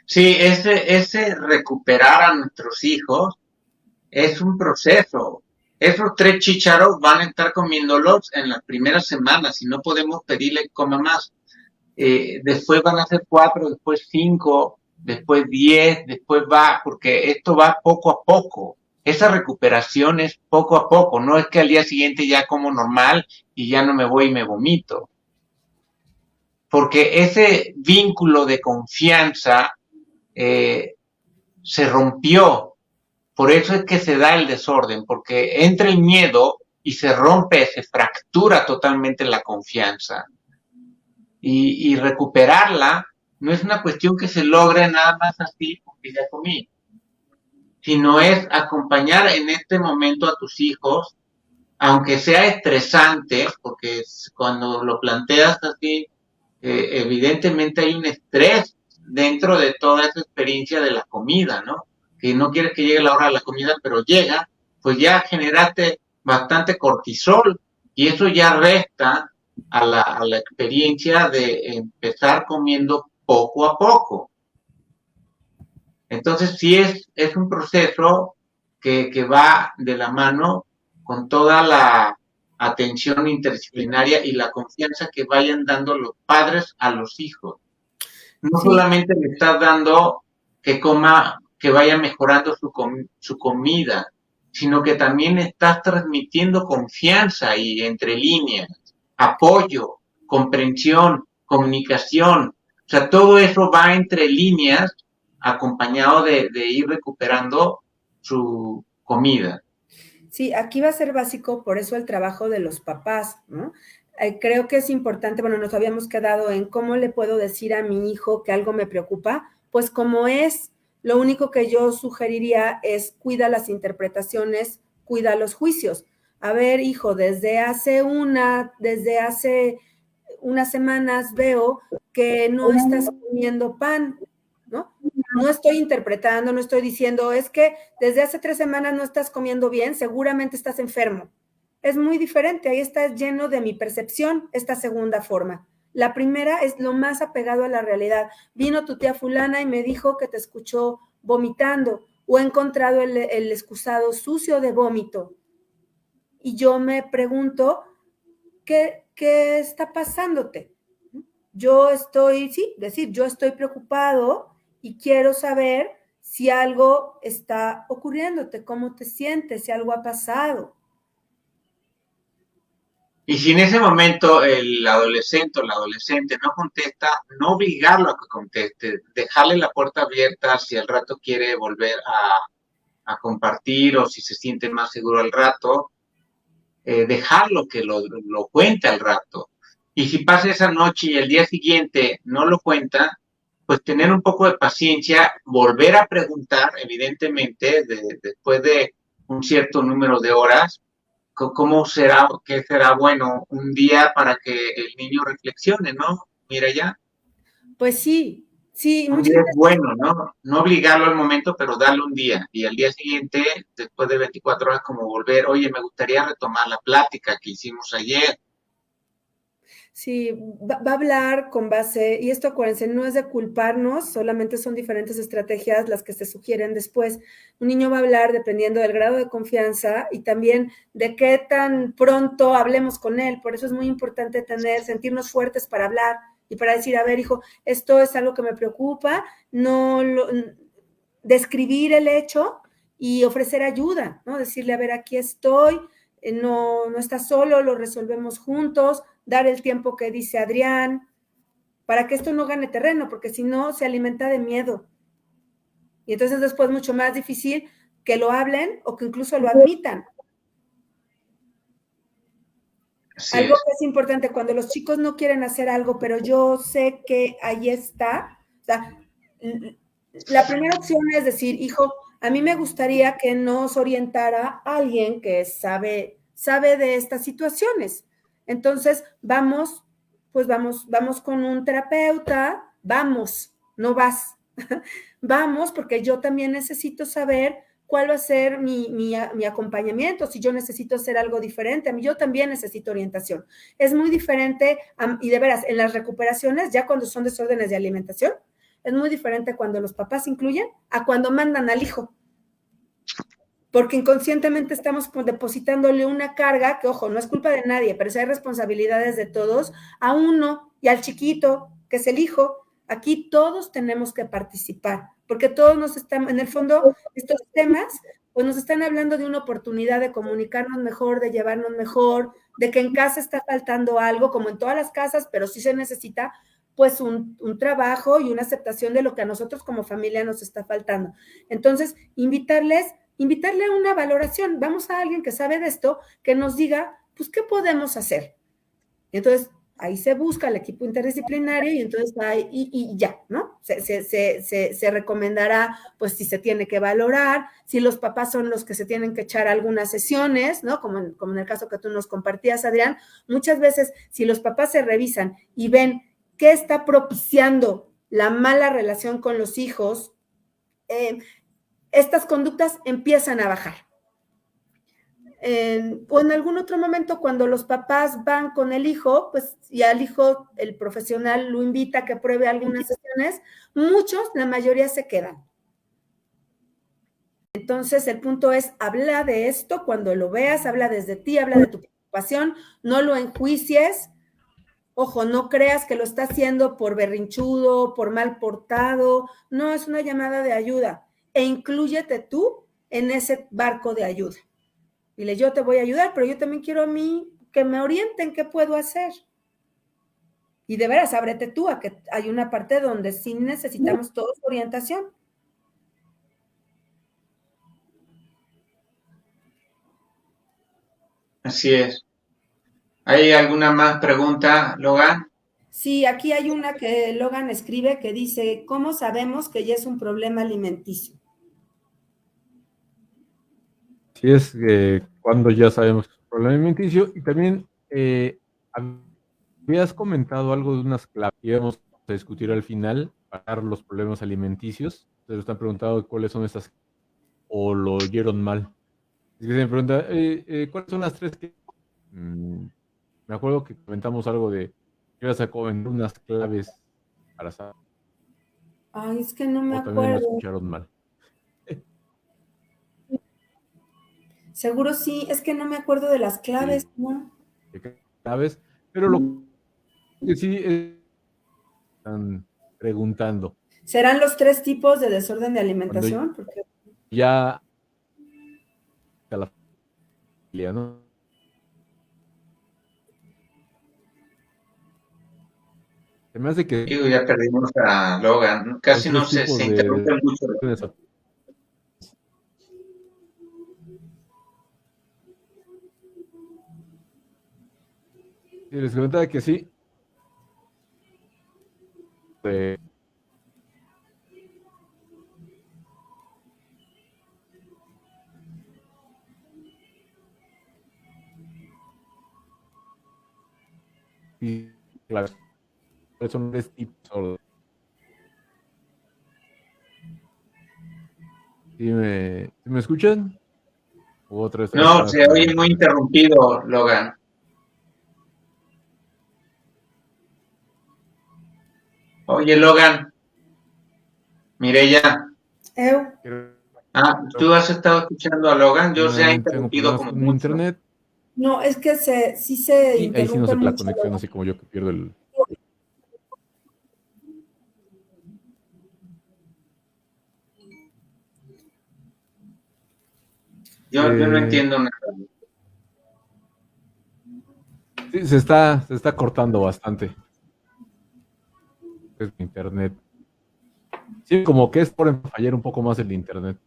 Sí, ese recuperar a nuestros hijos es un proceso. Esos 3 chícharos van a estar comiéndolos en las primeras semanas y no podemos pedirle que coma más. Después van a ser 4, después 5, después 10, después va, porque esto va poco a poco. Esa recuperación es poco a poco, no es que al día siguiente ya como normal y ya no me voy y me vomito. Porque ese vínculo de confianza se rompió. Por eso es que se da el desorden, porque entra el miedo y se rompe, se fractura totalmente la confianza. Y recuperarla no es una cuestión que se logre nada más así porque ya comí, sino es acompañar en este momento a tus hijos, aunque sea estresante, porque cuando lo planteas así, evidentemente hay un estrés dentro de toda esa experiencia de la comida, ¿no? Que no quieres que llegue la hora de la comida, pero llega, pues ya generaste bastante cortisol y eso ya resta a la experiencia de empezar comiendo poco a poco. Entonces sí es un proceso que va de la mano con toda la atención interdisciplinaria y la confianza que vayan dando los padres a los hijos. No Sí. solamente le estás dando que coma, que vaya mejorando su comida, sino que también estás transmitiendo confianza y entre líneas, apoyo, comprensión, comunicación. O sea, todo eso va entre líneas acompañado de ir recuperando su comida. Sí, aquí va a ser básico, por eso el trabajo de los papás, ¿no? Creo que es importante, bueno, nos habíamos quedado en cómo le puedo decir a mi hijo que algo me preocupa, pues como es, lo único que yo sugeriría es cuida las interpretaciones, cuida los juicios. a ver, hijo, desde hace unas semanas veo que no estás comiendo pan, ¿no? No estoy interpretando, no estoy diciendo, es que desde hace 3 semanas no estás comiendo bien, seguramente estás enfermo. Es muy diferente, ahí está lleno de mi percepción, esta segunda forma. La primera es lo más apegado a la realidad. Vino tu tía fulana y me dijo que te escuchó vomitando o he encontrado el excusado sucio de vómito. Y yo me pregunto, ¿qué está pasándote? Yo estoy preocupado y quiero saber si algo está ocurriéndote, cómo te sientes, si algo ha pasado. Y si en ese momento el adolescente o la adolescente no contesta, no obligarlo a que conteste, dejarle la puerta abierta si al rato quiere volver a compartir o si se siente más seguro al rato, dejarlo que lo cuente al rato. Y si pasa esa noche y el día siguiente no lo cuenta, pues tener un poco de paciencia, volver a preguntar, evidentemente, después de un cierto número de horas, ¿cómo será, qué será bueno un día para que el niño reflexione, ¿no? Mira ya. Pues sí, un día es bueno, ¿no? No obligarlo al momento, pero darle un día. Y al día siguiente, después de 24 horas, como volver, oye, me gustaría retomar la plática que hicimos ayer. Sí, va a hablar con base, y esto acuérdense, no es de culparnos, solamente son diferentes estrategias las que se sugieren después. Un niño va a hablar dependiendo del grado de confianza y también de qué tan pronto hablemos con él. Por eso es muy importante sentirnos fuertes para hablar y para decir, a ver, hijo, esto es algo que me preocupa, describir el hecho y ofrecer ayuda, ¿no? Decirle, a ver, aquí estoy, no estás solo, lo resolvemos juntos, dar el tiempo que dice Adrián, para que esto no gane terreno, porque si no se alimenta de miedo. Y entonces después es mucho más difícil que lo hablen o que incluso lo admitan. Así algo es. que es importante, cuando los chicos no quieren hacer algo, pero yo sé que ahí está, o sea, la primera opción es decir, hijo, a mí me gustaría que nos orientara alguien que sabe de estas situaciones. Entonces, vamos con un terapeuta, no vas, vamos, porque yo también necesito saber cuál va a ser mi acompañamiento, si yo necesito hacer algo diferente. Yo también necesito orientación. Es muy diferente, y de veras, en las recuperaciones, ya cuando son desórdenes de alimentación, es muy diferente cuando los papás incluyen a cuando mandan al hijo. Porque inconscientemente estamos depositándole una carga que, ojo, no es culpa de nadie, pero si hay responsabilidades de todos, a uno y al chiquito, que es el hijo. Aquí todos tenemos que participar, porque todos nos están, en el fondo, estos temas, pues nos están hablando de una oportunidad de comunicarnos mejor, de llevarnos mejor, de que en casa está faltando algo, como en todas las casas, pero sí se necesita pues un trabajo y una aceptación de lo que a nosotros como familia nos está faltando. Entonces, invitarle a una valoración. Vamos a alguien que sabe de esto, que nos diga, pues, ¿qué podemos hacer? Entonces, ahí se busca el equipo interdisciplinario y entonces ahí, y ya, ¿no? Se recomendará, pues, si se tiene que valorar, si los papás son los que se tienen que echar algunas sesiones, ¿no? Como en el caso que tú nos compartías, Adrián, muchas veces, si los papás se revisan y ven qué está propiciando la mala relación con los hijos, estas conductas empiezan a bajar. O en algún otro momento, cuando los papás van con el hijo, pues, y al hijo, el profesional lo invita a que pruebe algunas sesiones, la mayoría se quedan. Entonces, el punto es, habla de esto cuando lo veas, habla desde ti, habla de tu preocupación, no lo enjuicies. Ojo, no creas que lo está haciendo por berrinchudo, por mal portado. No, es una llamada de ayuda. E inclúyete tú en ese barco de ayuda. Dile, yo te voy a ayudar, pero yo también quiero a mí que me orienten qué puedo hacer. Y de veras, ábrete tú a que hay una parte donde sí necesitamos todos orientación. Así es. ¿Hay alguna más pregunta, Logan? Sí, aquí hay una que Logan escribe que dice, ¿cómo sabemos que ya es un problema alimenticio? Sí, es cuando ya sabemos que es un problema alimenticio. Y también habías comentado algo de unas claves que íbamos a discutir al final para los problemas alimenticios. Se lo están preguntando cuáles son estas o lo oyeron mal. Es que se me pregunta, ¿cuáles son las tres que...? Me acuerdo que comentamos algo de que ibas a comentar unas claves para saber, Ay, es que no me o también lo acuerdo. escucharon mal. Seguro sí, es que no me acuerdo de las claves, Sí, ¿no? de claves, pero lo que sí están preguntando, ¿Serán los 3 tipos de desorden de cuando alimentación? Porque ya a la familia, ¿no? Se me hace que Digo, ya perdimos a Logan. los Casi no tres se tipos interrumpe de mucho. sí, les comentaba que sí. eh, y claro, son tres tipos. ¿Sí me escuchan? ¿O otra vez No, está se con el oye muy internet? interrumpido, Logan. Oye, Logan, Mireya. Creo ¿Tú has estado escuchando a Logan? que Yo se ha nuevamente tengo interrumpido problemas como con mi mucho. internet no, es que sí se y ahí sí no interrumpe sé la mucho. conexión, así como yo que pierdo el... Yo no Eh, entiendo nada. sí, se está cortando bastante el internet. Sí, como que es por fallar un poco más el internet.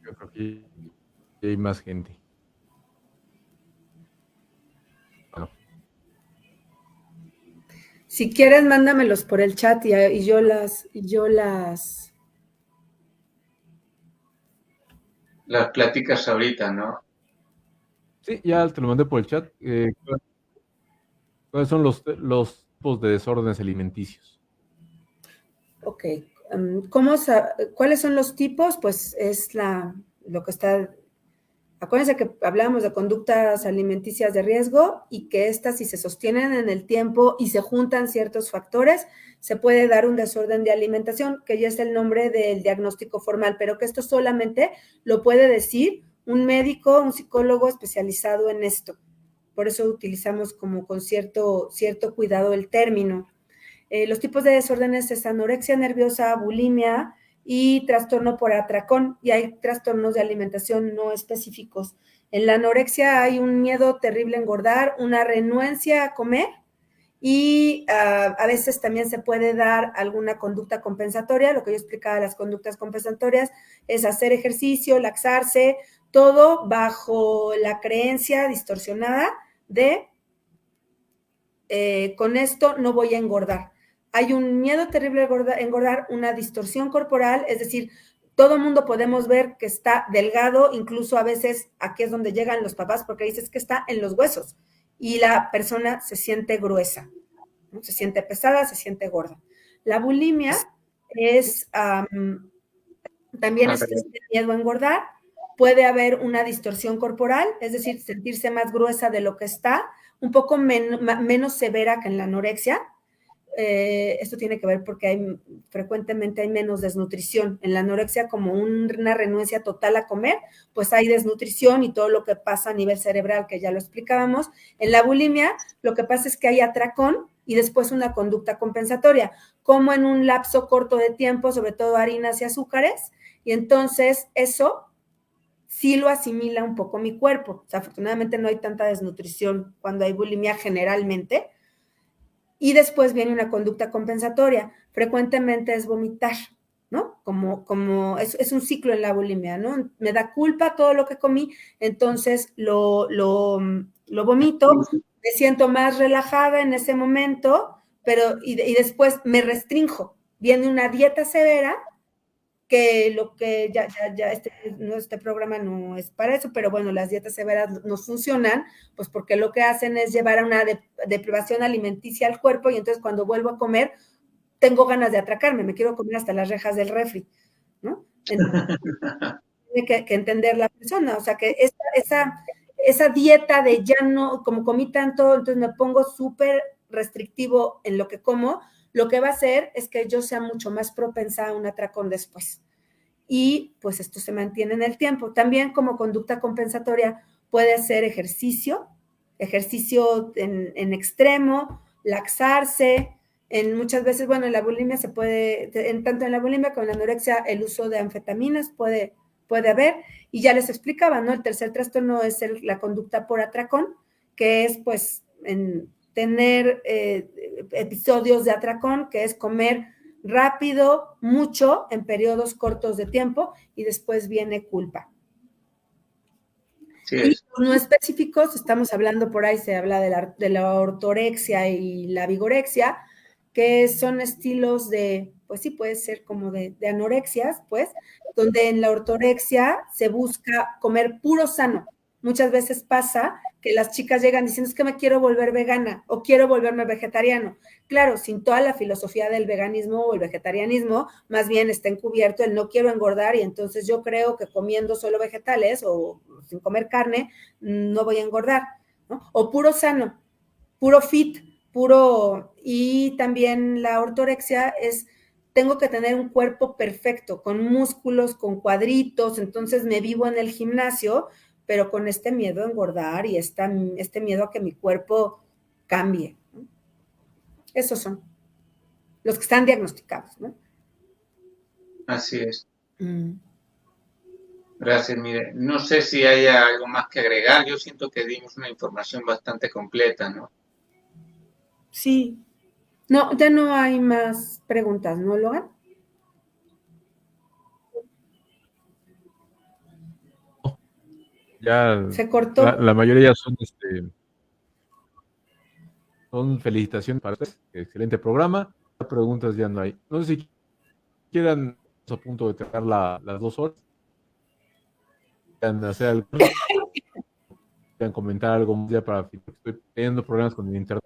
Yo creo que hay más gente. Bueno, Si quieres, mándamelos por el chat y yo las. Las pláticas ahorita, ¿no? sí, ya te lo mandé por el chat. ¿Cuáles son los tipos de desórdenes alimenticios? Ok. ¿Cuáles son los tipos? Pues es lo que está. Acuérdense que hablábamos de conductas alimenticias de riesgo y que estas, si se sostienen en el tiempo y se juntan ciertos factores, se puede dar un desorden de alimentación, que ya es el nombre del diagnóstico formal, pero que esto solamente lo puede decir un médico, un psicólogo especializado en esto. Por eso utilizamos como con cierto cuidado el término. Los tipos de desórdenes es anorexia nerviosa, bulimia y trastorno por atracón, y hay trastornos de alimentación no específicos. En la anorexia hay un miedo terrible a engordar, una renuencia a comer, y a veces también se puede dar alguna conducta compensatoria. Lo que yo explicaba de las conductas compensatorias es hacer ejercicio, laxarse, todo bajo la creencia distorsionada de con esto no voy a engordar. Hay un miedo terrible a engordar, una distorsión corporal, es decir, todo el mundo podemos ver que está delgado, incluso a veces aquí es donde llegan los papás, porque dices que está en los huesos y la persona se siente gruesa, ¿no? Se siente pesada, se siente gorda. La bulimia es también es este miedo a engordar. Puede haber una distorsión corporal, es decir, sentirse más gruesa de lo que está, un poco menos severa que en la anorexia. Esto tiene que ver porque frecuentemente hay menos desnutrición. En la anorexia, como una renuencia total a comer, pues hay desnutrición y todo lo que pasa a nivel cerebral, que ya lo explicábamos. En la bulimia, lo que pasa es que hay atracón y después una conducta compensatoria, como en un lapso corto de tiempo, sobre todo harinas y azúcares, y entonces eso sí lo asimila un poco mi cuerpo. O sea, afortunadamente no hay tanta desnutrición cuando hay bulimia generalmente. Y después viene una conducta compensatoria. Frecuentemente es vomitar, ¿no? Como es un ciclo en la bulimia, ¿no? Me da culpa todo lo que comí, entonces lo vomito, me siento más relajada en ese momento, pero y después me restrinjo. viene una dieta severa, que lo que este programa no es para eso, pero bueno, las dietas severas no funcionan, pues porque lo que hacen es llevar a una deprivación alimenticia al cuerpo y entonces cuando vuelvo a comer, tengo ganas de atracarme, me quiero comer hasta las rejas del refri, ¿no? Entonces, tiene que entender la persona, o sea, que esa dieta de ya no, como comí tanto, entonces me pongo súper restrictivo en lo que como, lo que va a hacer es que yo sea mucho más propensa a un atracón después. Y pues esto se mantiene en el tiempo. También como conducta compensatoria puede ser ejercicio en extremo, laxarse, muchas veces, bueno, en la bulimia se puede, tanto en la bulimia como en la anorexia, el uso de anfetaminas puede haber, y ya les explicaba, ¿no? El tercer trastorno es la conducta por atracón, que es pues tener episodios de atracón, que es comer rápido, mucho, en periodos cortos de tiempo, y después viene culpa. Sí, y no específicos, estamos hablando por ahí, se habla de la ortorexia y la vigorexia, que son estilos de, pues sí, puede ser como de anorexias, pues, donde en la ortorexia se busca comer puro sano. Muchas veces pasa que las chicas llegan diciendo, es que me quiero volver vegana o quiero volverme vegetariano. Claro, sin toda la filosofía del veganismo o el vegetarianismo, más bien está encubierto el no quiero engordar y entonces yo creo que comiendo solo vegetales o sin comer carne no voy a engordar, ¿no? O puro sano, puro fit, puro, y también la ortorexia es, tengo que tener un cuerpo perfecto, con músculos, con cuadritos, entonces me vivo en el gimnasio, pero con este miedo a engordar y este miedo a que mi cuerpo cambie, ¿no? Esos son los que están diagnosticados, ¿no? así es. Mm. Gracias, mire. No sé si haya algo más que agregar. Yo siento que dimos una información bastante completa, ¿no? Sí. No, ya no hay más preguntas, ¿no, Logan? Ya Se cortó. la mayoría son felicitaciones para ustedes. Excelente programa. Preguntas ya no hay. No sé si quieran, estamos a punto de terminar las 2 horas. Quieran hacer algo, quieran comentar algo más ya para finalizar. Estoy teniendo problemas con el internet.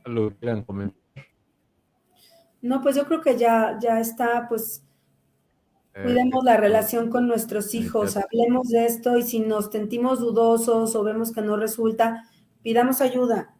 Algo que quieran comentar. No, pues yo creo que ya está, pues cuidemos la relación con nuestros hijos, hablemos de esto y si nos sentimos dudosos o vemos que no resulta, pidamos ayuda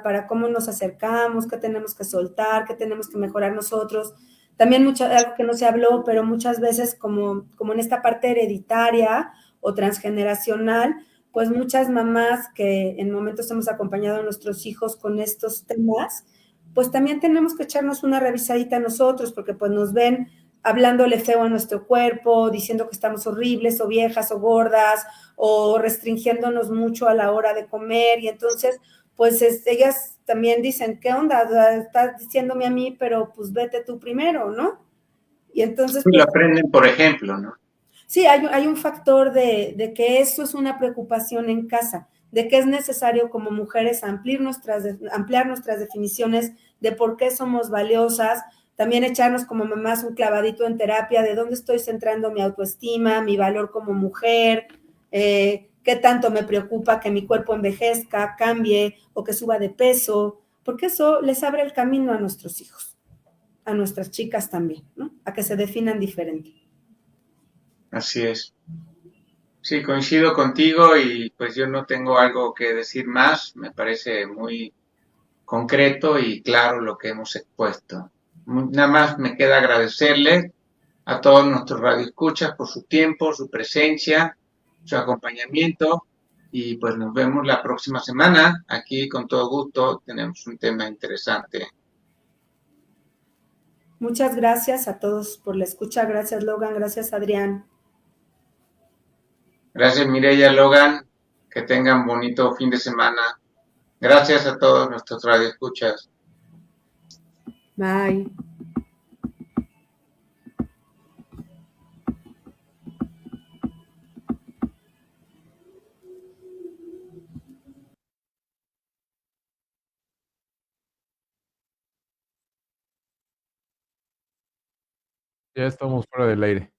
para cómo nos acercamos, qué tenemos que soltar, qué tenemos que mejorar nosotros. También algo que no se habló, pero muchas veces como en esta parte hereditaria o transgeneracional, pues muchas mamás que en momentos hemos acompañado a nuestros hijos con estos temas, pues también tenemos que echarnos una revisadita nosotros, porque pues nos ven hablándole feo a nuestro cuerpo, diciendo que estamos horribles o viejas o gordas o restringiéndonos mucho a la hora de comer y entonces pues ellas también dicen, ¿qué onda? Estás diciéndome a mí, pero pues vete tú primero, ¿no? Y entonces Y lo pues aprenden, por ejemplo, ¿no? sí, hay un factor de que eso es una preocupación en casa, de que es necesario como mujeres ampliar nuestras definiciones de por qué somos valiosas, también echarnos como mamás un clavadito en terapia de dónde estoy centrando mi autoestima, mi valor como mujer, qué tanto me preocupa que mi cuerpo envejezca, cambie o que suba de peso, porque eso les abre el camino a nuestros hijos, a nuestras chicas también, ¿no? A que se definan diferente. Así es. Sí, coincido contigo y pues yo no tengo algo que decir más. Me parece muy concreto y claro lo que hemos expuesto. Nada más me queda agradecerles a todos nuestros radioescuchas por su tiempo, su presencia, su acompañamiento y pues nos vemos la próxima semana. Aquí con todo gusto tenemos un tema interesante. Muchas gracias a todos por la escucha. Gracias, Logan. Gracias, Adrián. Gracias, Mireya, Logan. Que tengan bonito fin de semana. Gracias a todos nuestros radioescuchas. Bye. Ya estamos fuera del aire.